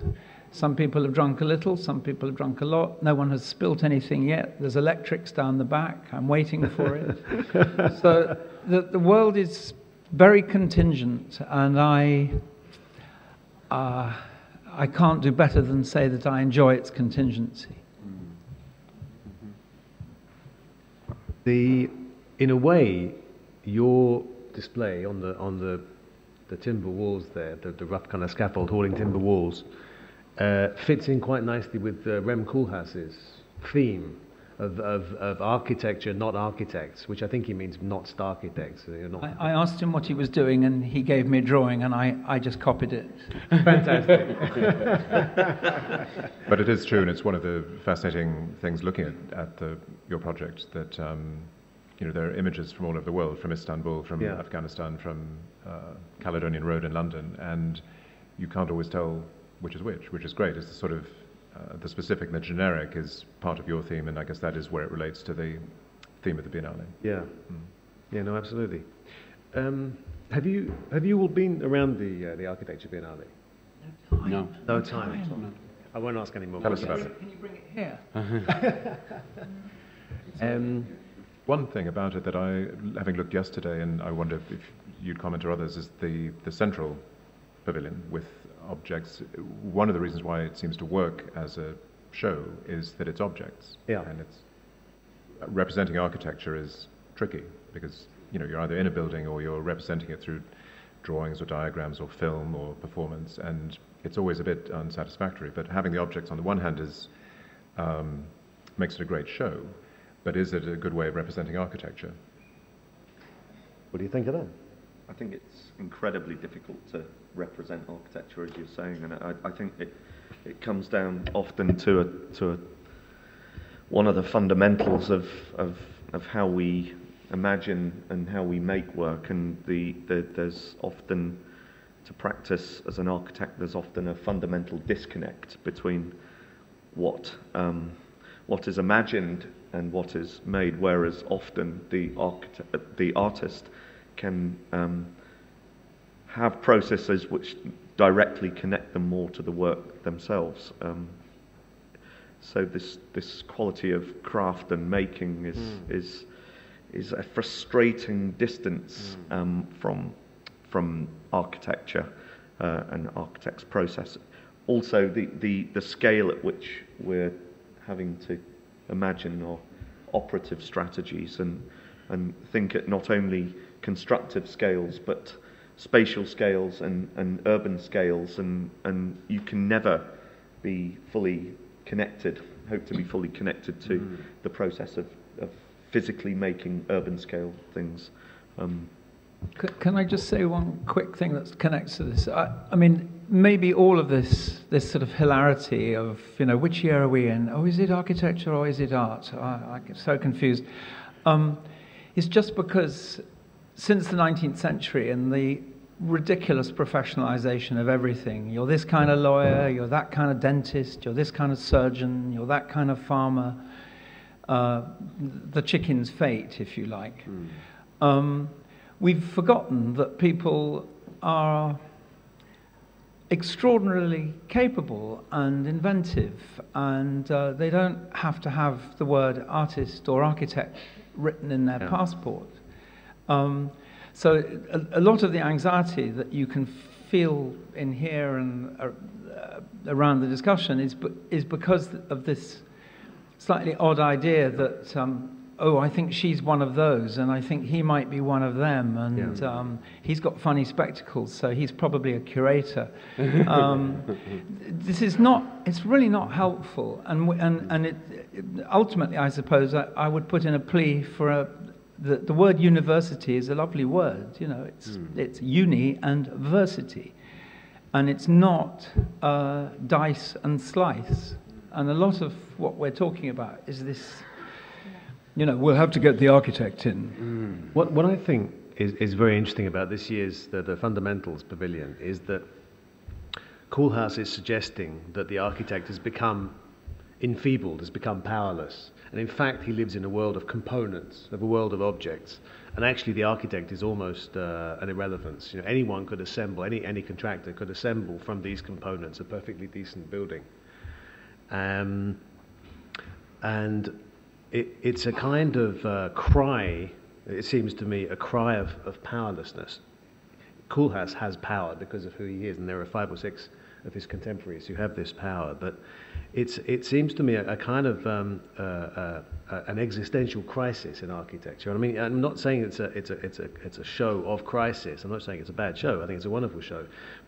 Some people have drunk a little, some people have drunk a lot. No one has spilt anything yet. There's electrics down the back. I'm waiting for it. So the world is very contingent, and I can't do better than say that I enjoy its contingency. In a way, your display on the timber walls there, the rough kind of scaffold holding timber walls, fits in quite nicely with Rem Koolhaas's theme of architecture, not architects, which I think he means not architects. I asked him what he was doing, and he gave me a drawing, and I just copied it. Fantastic. But it is true, and it's one of the fascinating things looking at your project, that you know, there are images from all over the world, from Istanbul, from Afghanistan, from Caledonian Road in London, and you can't always tell which is which is great. It's the sort of the specific and the generic is part of your theme, and I guess that is where it relates to the theme of the Biennale. Yeah, yeah, no, absolutely. Have you all been around the Architecture Biennale? No. No time. I won't ask any more Tell us questions. about it. Can you bring it here? One thing about it that having looked yesterday, and I wonder if you'd comment or others, is the central pavilion with objects. One of the reasons why it seems to work as a show is that it's objects. Yeah. And it's representing architecture is tricky because you're either in a building or you're representing it through drawings or diagrams or film or performance, and it's always a bit unsatisfactory. But having the objects on the one hand makes it a great show, but is it a good way of representing architecture? What do you think of that? I think it's incredibly difficult to represent architecture, as you're saying, and I think it comes down often to one of the fundamentals of how we imagine and how we make work, and there's often, to practice as an architect, there's often a fundamental disconnect between what is imagined and what is made, whereas often the artist can have processes which directly connect them more to the work themselves. So this quality of craft and making is a frustrating distance from architecture and architect's process. Also, the scale at which we're having to imagine our operative strategies and think at not only constructive scales but spatial scales and urban scales, and you can never be fully connected, hope to be fully connected to the process of physically making urban scale things. Can I just say one quick thing that connects to this? I mean, maybe all of this sort of hilarity of, which year are we in? Oh, is it architecture or is it art? I get so confused. It's just because since the 19th century and the ridiculous professionalization of everything, you're this kind of lawyer, you're that kind of dentist, you're this kind of surgeon, you're that kind of farmer, the chicken's fate, if you like. We've forgotten that people are extraordinarily capable and inventive, and they don't have to have the word artist or architect written in their passport. So a lot of the anxiety that you can feel in here and around the discussion is because of this slightly odd idea that I think she's one of those, and I think he might be one of them, and he's got funny spectacles, so he's probably a curator. This is not, it's really not helpful, and it ultimately, I suppose, I would put in a plea for the word university is a lovely word, it's uni and versity, and it's not dice and slice, and a lot of what we're talking about is this. We'll have to get the architect in. What I think is very interesting about this year's the Fundamentals Pavilion is that Koolhaas is suggesting that the architect has become enfeebled, has become powerless. And in fact, he lives in a world of components, of a world of objects. And actually, the architect is almost an irrelevance. Anyone could assemble, any contractor could assemble from these components a perfectly decent building. And it's a kind of cry, it seems to me, a cry of powerlessness. Koolhaas has power because of who he is, and there are 5 or 6 of his contemporaries who have this power. But it seems to me a kind of an existential crisis in architecture. I mean, I'm not saying it's a show of crisis. I'm not saying it's a bad show. I think it's a wonderful show,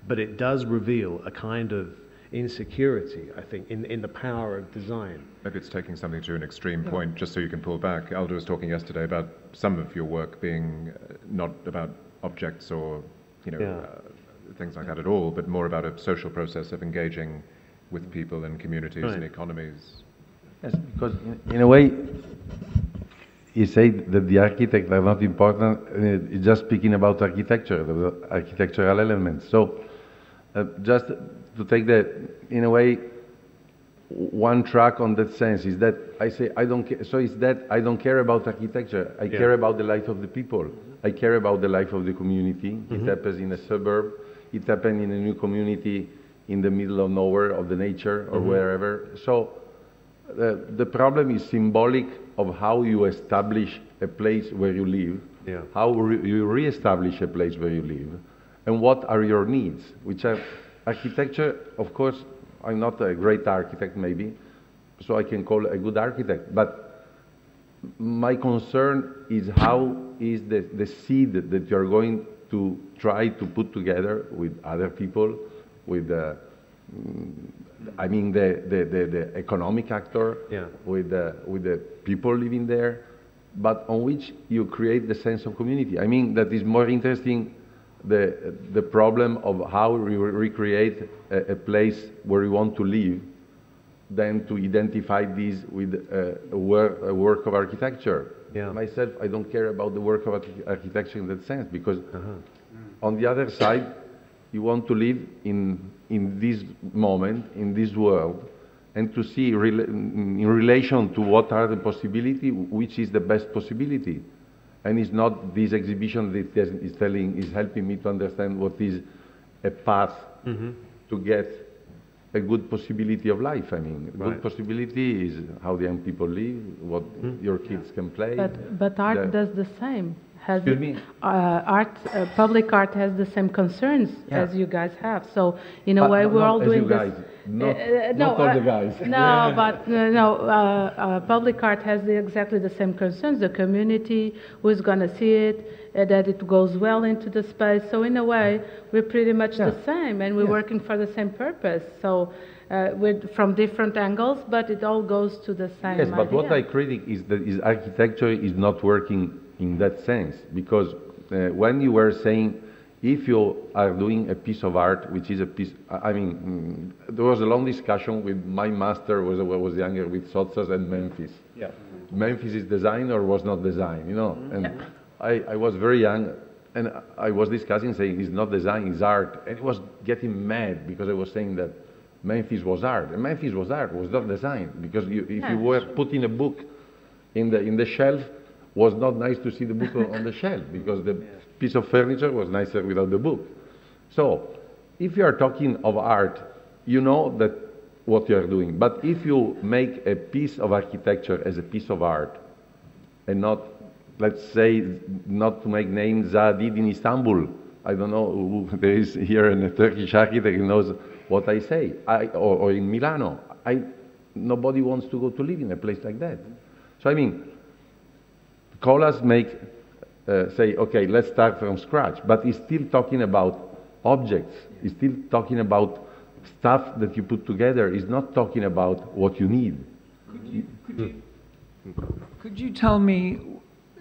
but it does reveal a kind of insecurity, I think, in the power of design. Maybe it's taking something to an extreme point, just so you can pull back. Aldo was talking yesterday about some of your work being not about objects or things like that at all, but more about a social process of engaging with people and communities and economies. Yes, because in a way, you say that the architects are not important. It's just speaking about architecture, the architectural elements. So, just to take that, in a way, one track on that sense is that I say I don't care. So it's that I don't care about architecture. I care about the life of the people. I care about the life of the community. It happens in a suburb. It happens in a new community in the middle of nowhere, of the nature, or wherever. So the problem is symbolic of how you establish a place where you live, how you re-establish a place where you live, and what are your needs, which are architecture. Of course, I'm not a great architect, maybe, so I can call a good architect, but my concern is how is the seed that you're going to try to put together with other people, with the economic actor, with the people living there, but on which you create the sense of community. I mean, that is more interesting, the problem of how we recreate a place where we want to live than to identify this with a work of architecture. Myself, I don't care about the work of architecture in that sense, because on the other side, you want to live in this moment, in this world, and to see in relation to what are the possibility, which is the best possibility. And it's not this exhibition that is helping me to understand what is a path to get a good possibility of life. I mean, good possibility is how the young people live, what your kids can play. But art does the same. Excuse me? Public art has the same concerns as you guys have. So in a way, we're all doing this. Not all the guys. No, but public art has exactly the same concerns. The community, who's going to see it, that it goes well into the space. So in a way, we're pretty much the same, and we're working for the same purpose. So from different angles, but it all goes to the same idea. But what I critique is that architecture is not working in that sense, because when you were saying, if you are doing a piece of art, which is a piece, I mean, there was a long discussion with my master, when I was younger, with Sotsas and Memphis. Memphis is design or was not design, you know? And I was very young, and I was discussing, saying, it's not design, it's art. And he was getting mad, because I was saying that Memphis was art. And Memphis was art, was not design, because if you were putting a book in the shelf, was not nice to see the book on the shelf, because the piece of furniture was nicer without the book. So, if you are talking of art, you know that what you are doing. But if you make a piece of architecture as a piece of art, and not, let's say, not to make names, Zaha did in Istanbul. I don't know who there is here a Turkish architect who knows what I say. Or in Milano. Nobody wants to go to live in a place like that. So I mean, Colas say, okay, let's start from scratch, but he's still talking about objects. He's still talking about stuff that you put together. He's not talking about what you need. Could you tell me,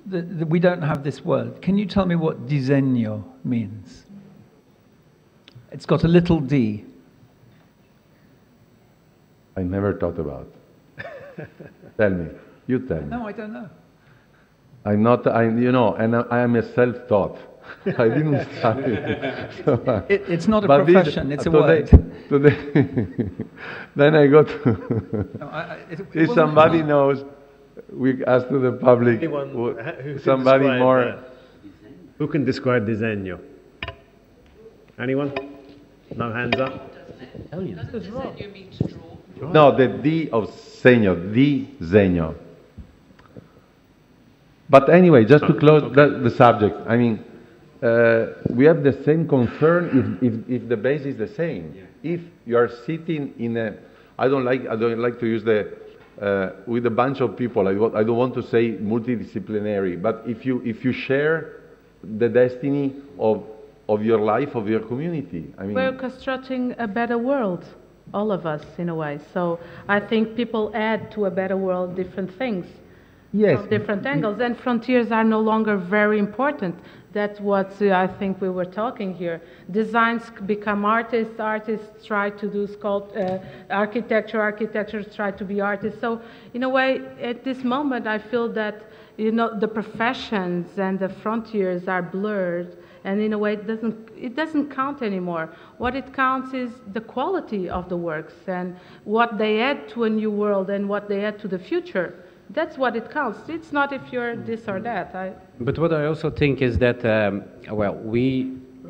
that we don't have this word, can you tell me what disegno means? It's got a little d. I never thought about it. Tell me. You tell me. No, I don't know. I'm not, and I am a self-taught. I didn't study. So, it's not a profession, it's a word. Today, then I got if somebody knows, we ask to the public, somebody more. Who can describe disegno? Anyone? No hands up? Disegno means to draw. No, the D of segno, disegno. But anyway, just to close the subject, I mean, we have the same concern if the base is the same. If you are sitting in a, I don't like to use with a bunch of people. I don't want to say multidisciplinary, but if you share the destiny of your life, of your community, I mean, we're constructing a better world, all of us in a way. So I think people add to a better world different things. Yes. From different angles, and frontiers are no longer very important. That's what I think we were talking here. Designs become artists, artists try to do architecture, architectures try to be artists. So in a way, at this moment, I feel that, the professions and the frontiers are blurred, and in a way it doesn't count anymore. What it counts is the quality of the works and what they add to a new world and what they add to the future. That's what it counts. It's not if you're this or that. But what I also think is that,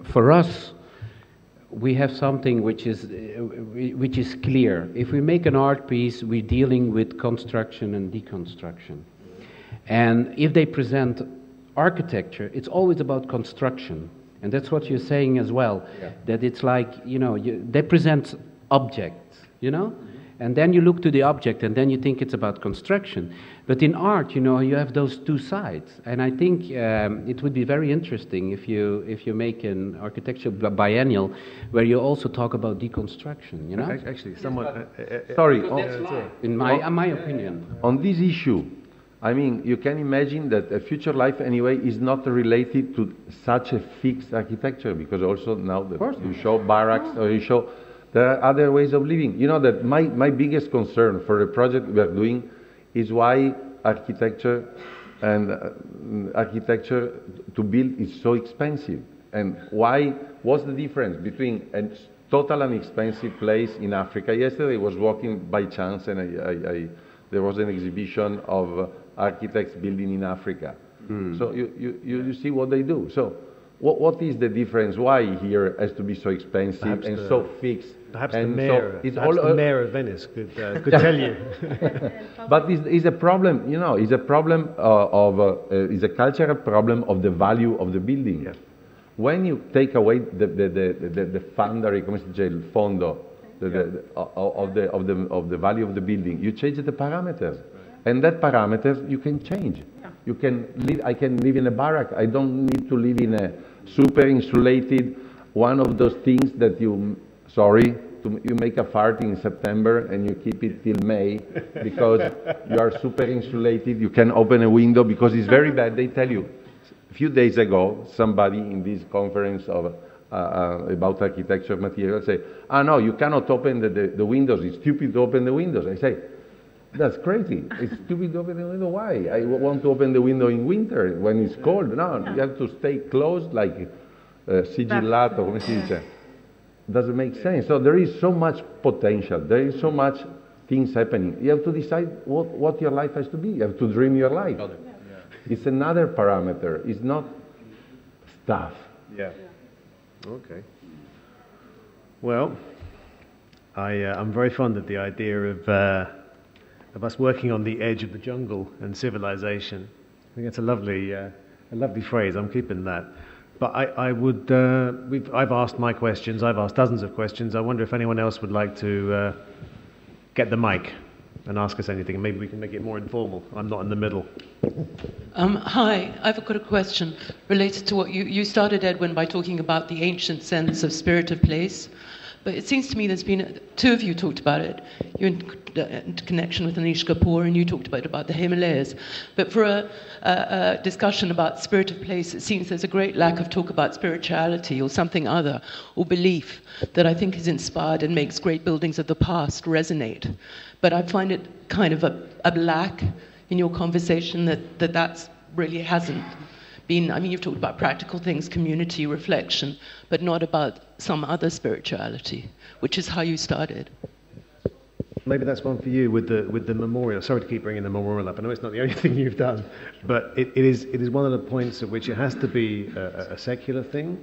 for us, we have something which is clear. If we make an art piece, we're dealing with construction and deconstruction. And if they present architecture, it's always about construction. And that's what you're saying as well, that it's like, you know, they present objects, you know? And then you look to the object and then you think it's about construction. But in art, you know, you have those two sides. And I think it would be very interesting if you make an architecture biennial where you also talk about deconstruction, you know? Actually, someone... Sorry. In my opinion. On this issue, I mean, you can imagine that a future life anyway is not related to such a fixed architecture, because also now that you show barracks or you show, there are other ways of living. You know that my biggest concern for the project we are doing is why architecture and architecture to build is so expensive, and what's the difference between a total inexpensive place in Africa. Yesterday I was walking by chance and there was an exhibition of architects building in Africa. So you see what they do. So what is the difference? Why here has to be so expensive and so fixed? Perhaps and the mayor of Venice could tell you. But it's a problem, you know, it's a problem it's a cultural problem of the value of the building. Yeah. When you take away the foundry, come si dice, il fondo, of the value of the building, you change the parameters, and that parameters you can change. You can live. I can live in a barrack. I don't need to live in a super insulated, one of those things that you make a fart in September and you keep it till May because you are super insulated. You can open a window because it's very bad. They tell you. A few days ago, somebody in this conference of about architecture materials say, no, you cannot open the windows. It's stupid to open the windows. I say, that's crazy. It's stupid to open the window. Why? I want to open the window in winter when it's cold. No, you have to stay closed like sigillato, come si dice. Doesn't make sense. So there is so much potential. There is so much things happening. You have to decide what your life has to be. You have to dream your life. It's another parameter. It's not stuff. Yeah. Okay. Well, I'm very fond of the idea of us working on the edge of the jungle and civilization. I think it's a lovely phrase. I'm keeping that. But I've asked my questions. I've asked dozens of questions. I wonder if anyone else would like to get the mic and ask us anything, and maybe we can make it more informal. I'm not in the middle. Hi, I've got a question related to what you started, Edwin, by talking about the ancient sense of spirit of place. But it seems to me there's been, two of you talked about it. You in connection with Anish Kapoor, and you talked about the Himalayas. But for a discussion about spirit of place, it seems there's a great lack of talk about spirituality or something other, or belief, that I think is inspired and makes great buildings of the past resonate. But I find it kind of a lack in your conversation that's really hasn't been, I mean, you've talked about practical things, community, reflection, but not about some other spirituality, which is how you started. Maybe that's one for you with the memorial. Sorry to keep bringing the memorial up. I know it's not the only thing you've done, but it is one of the points at which it has to be a secular thing,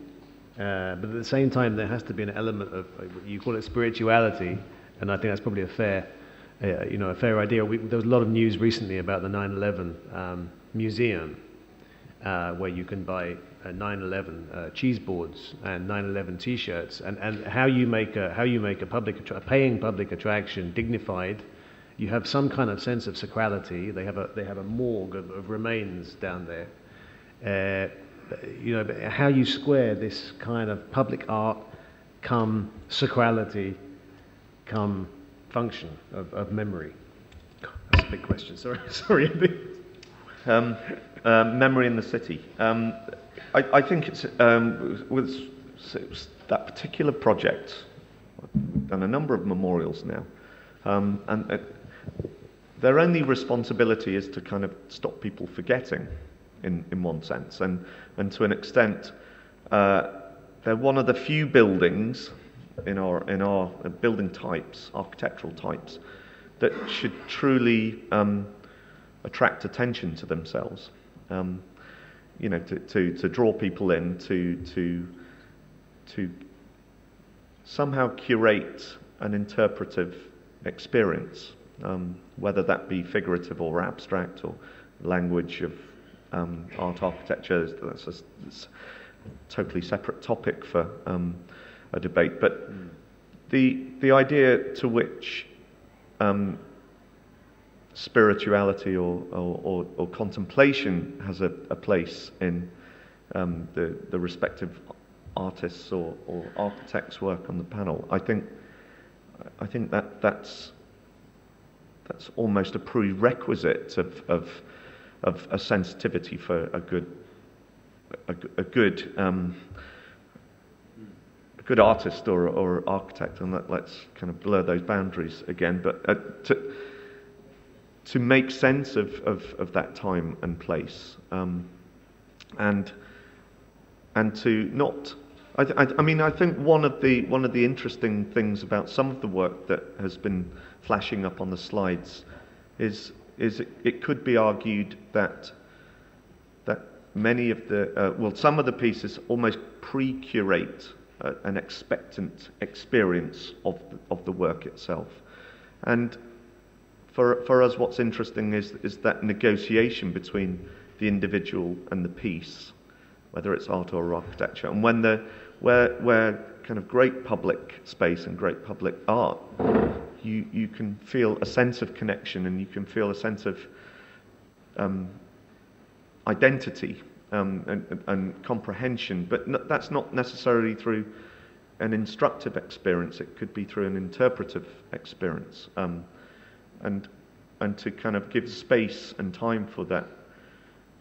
but at the same time there has to be an element of, you call it spirituality, and I think that's probably a fair idea. There was a lot of news recently about the 9/11 museum, where you can buy 9/11 cheese boards and 9/11 T-shirts, and how you make a paying public attraction dignified. You have some kind of sense of sacrality. They have a morgue of remains down there. How you square this kind of public art, come sacrality, come function of memory. That's a big question. Sorry, Andy. Memory in the city. I think it's with that particular project. We've done a number of memorials now, and their only responsibility is to kind of stop people forgetting, in one sense, and to an extent, they're one of the few buildings in our building types, architectural types, that should truly attract attention to themselves. To draw people in, to somehow curate an interpretive experience, whether that be figurative or abstract or language of art architecture. That's a totally separate topic for a debate. But the idea to which spirituality or contemplation has a place in the respective artists or architects' work on the panel, I think that's almost a prerequisite of a sensitivity for a good artist or architect, and let's kind of blur those boundaries again. But to make sense of that time and place, and to not. I mean, I think one of the interesting things about some of the work that has been flashing up on the slides is it could be argued that many of some of the pieces almost pre-curate an expectant experience of the work itself, and for us, what's interesting is that negotiation between the individual and the piece, whether it's art or architecture, and where kind of great public space and great public art, you can feel a sense of connection, and you can feel a sense of identity and comprehension, but that's not necessarily through an instructive experience. It could be through an interpretive experience, and to kind of give space and time for that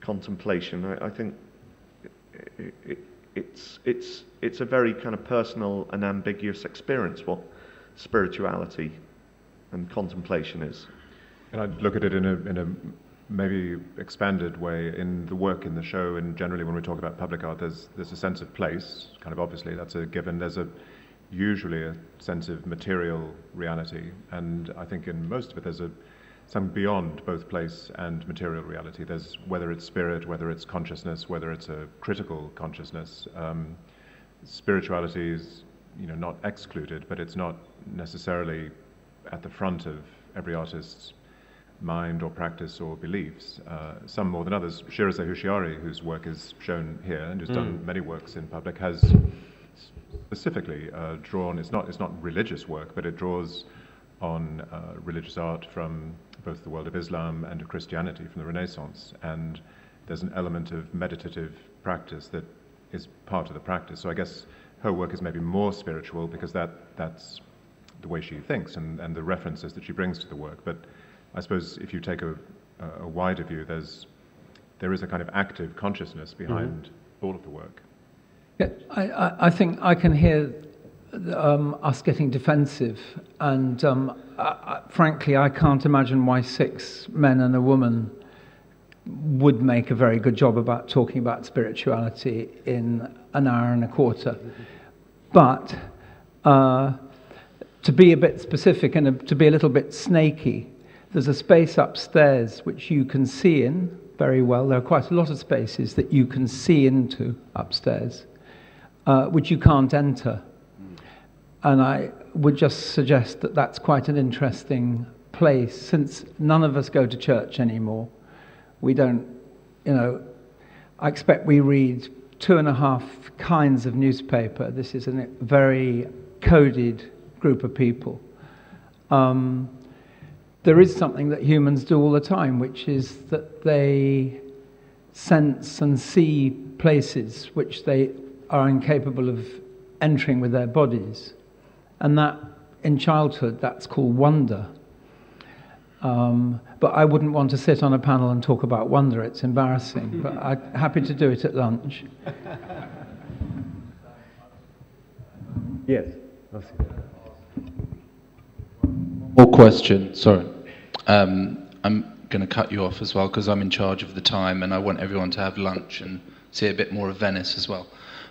contemplation. I think it's a very kind of personal and ambiguous experience, what spirituality and contemplation is. And I'd look at it in a maybe expanded way in the work in the show, and generally when we talk about public art, there's a sense of place, kind of obviously, that's a given. There's usually a sense of material reality, and I think in most of it there's something beyond both place and material reality. There's, whether it's spirit, whether it's consciousness, whether it's a critical consciousness, spirituality is not excluded, but it's not necessarily at the front of every artist's mind or practice or beliefs, some more than others. Shirazé Hushiari, whose work is shown here and who's done many works in public, has specifically drawn, it's not religious work, but it draws on religious art from both the world of Islam and of Christianity, from the Renaissance, and there's an element of meditative practice that is part of the practice. So I guess her work is maybe more spiritual because that's the way she thinks and the references that she brings to the work. But I suppose if you take a wider view, there is a kind of active consciousness behind all of the work. Yeah, I think I can hear us getting defensive, and frankly, I can't imagine why 6 men and a woman would make a very good job about talking about spirituality in an hour and a quarter. But to be a bit specific and to be a little bit snaky, there's a space upstairs which you can see in very well. There are quite a lot of spaces that you can see into upstairs, which you can't enter. And I would just suggest that that's quite an interesting place, since none of us go to church anymore. We don't, I expect we read 2.5 kinds of newspaper. This is a very coded group of people. There is something that humans do all the time, which is that they sense and see places which they are incapable of entering with their bodies. And that, in childhood, that's called wonder. But I wouldn't want to sit on a panel and talk about wonder. It's embarrassing. But I'm happy to do it at lunch. Yes. More question, sorry. I'm going to cut you off as well because I'm in charge of the time and I want everyone to have lunch and see a bit more of Venice as well.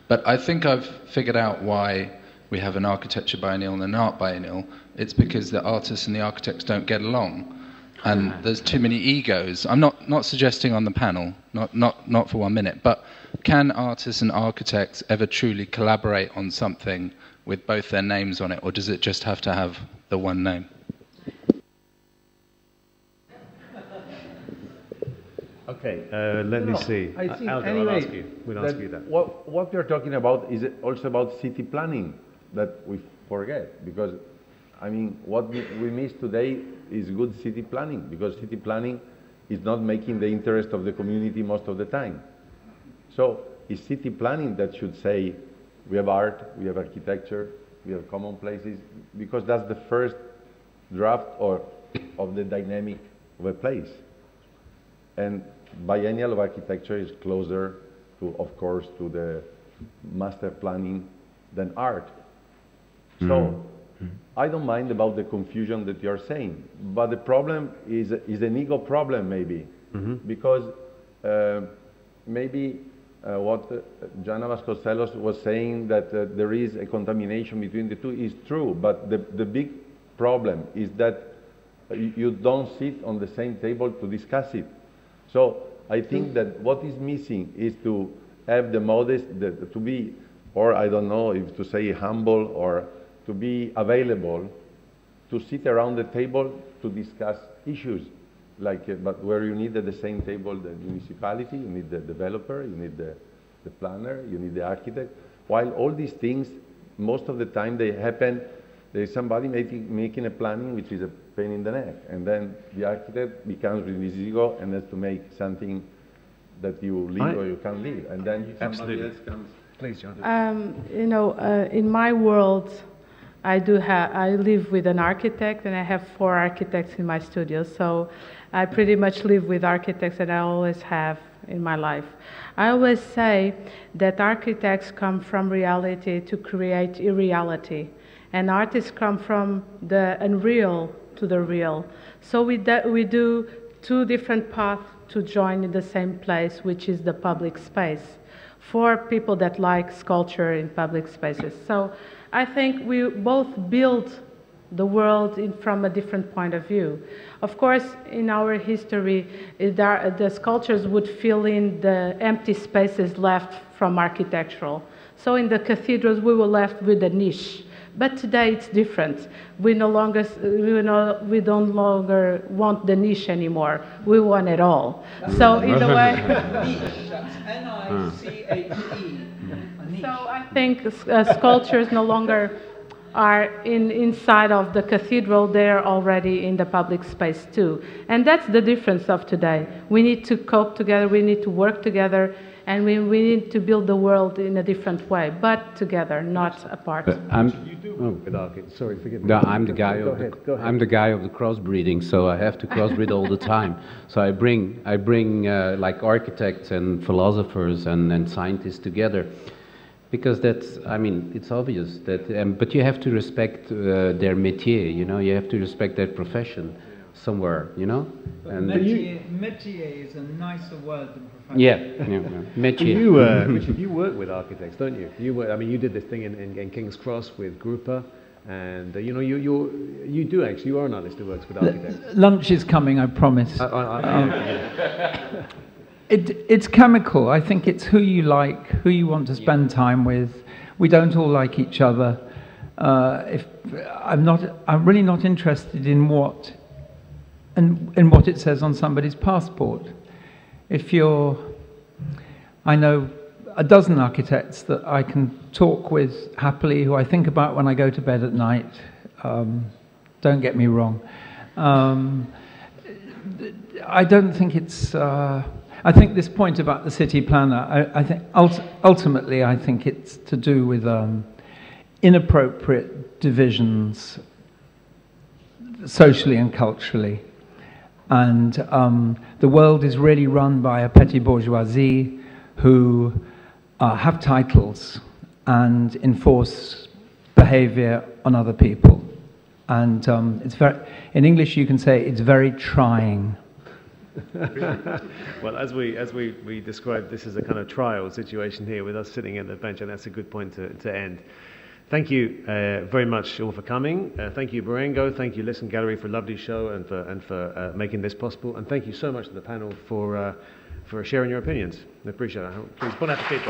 But I think I've figured out why we have an Architecture Biennale and an Art Biennale. It's because the artists and the architects don't get along. And there's too many egos. I'm not suggesting on the panel, not for 1 minute, but can artists and architects ever truly collaborate on something with both their names on it, or does it just have to have the one name? Okay, let me see. I think Aldo, anyway, I'll ask you. We'll ask you that. What we are talking about is also about city planning that we forget, because I mean what we miss today is good city planning, because city planning is not making the interest of the community most of the time. So it's city planning that should say we have art, we have architecture, we have common places, because that's the first draft of the dynamic of a place. And biennial of architecture is closer to, of course, to the master planning than art. So I don't mind about the confusion that you're saying, but the problem is an ego problem maybe, because maybe what Joana Vasconcelos was saying, that there is a contamination between the two, is true, but the big problem is that you don't sit on the same table to discuss it. So I think that what is missing is to have the modest, to be, or I don't know if to say humble, or to be available to sit around the table to discuss issues, like, but where you need at the same table the municipality, you need the developer, you need the planner, you need the architect, while all these things, most of the time they happen, there is somebody making a planning which is a pain in the neck, and then the architect becomes with his ego and has to make something that you leave or you can't leave, and then somebody else comes. Please, John. You know, in my world, I live with an architect, and I have 4 architects in my studio, so I pretty much live with architects, and I always have in my life. I always say that architects come from reality to create irreality, and artists come from the unreal to the real. So we do 2 different paths to join in the same place, which is the public space, for people that like sculpture in public spaces. So I think we both build the world from a different point of view. Of course, in our history, the sculptures would fill in the empty spaces left from architectural. So in the cathedrals, we were left with a niche. But today it's different. We don't longer want the niche anymore. We want it all. So in a way, Niche, that's N-I-C-H-E. So I think sculptures no longer are inside of the cathedral. They're already in the public space too. And that's the difference of today. We need to cope together. We need to work together. And we need to build the world in a different way, but together, not apart. You do work with architects. Sorry, forgive me. No, I'm the guy Go of ahead. I'm the guy of the crossbreeding, so I have to crossbreed all the time. So I bring like architects and philosophers and scientists together, because that's, I mean, it's obvious that, but you have to respect their métier. You know, you have to respect their profession somewhere. You know, and métier is a nicer word than profession. Yeah, métier. You, Richard, you work with architects, don't you? You did this thing in King's Cross with Groarke, and you know, you do actually. You are an artist who works with architects. Lunch is coming, I promise. It's chemical. I think it's who you like, who you want to spend time with. We don't all like each other. I'm really not interested in what it says on somebody's passport. I know a dozen architects that I can talk with happily, who I think about when I go to bed at night. Don't get me wrong. I don't think it's. I think this point about the city planner. I think ultimately, I think it's to do with inappropriate divisions, socially and culturally. And the world is really run by a petty bourgeoisie who have titles and enforce behavior on other people. And it's very, in English you can say it's very trying. Well, as we described, this is a kind of trial situation here with us sitting at the bench, and that's a good point to end. Thank you very much all for coming. Thank you, Berengo. Thank you, Listen Gallery, for a lovely show and for making this possible. And thank you so much to the panel for sharing your opinions. I appreciate it. Please, bon appétit.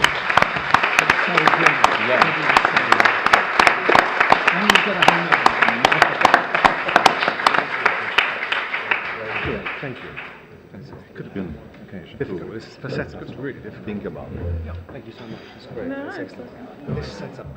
Thank you. Could have been Difficult. This is pathetic. It's really difficult. Think about it. Thank you so much. That's great. No, That's excellent. This sets up.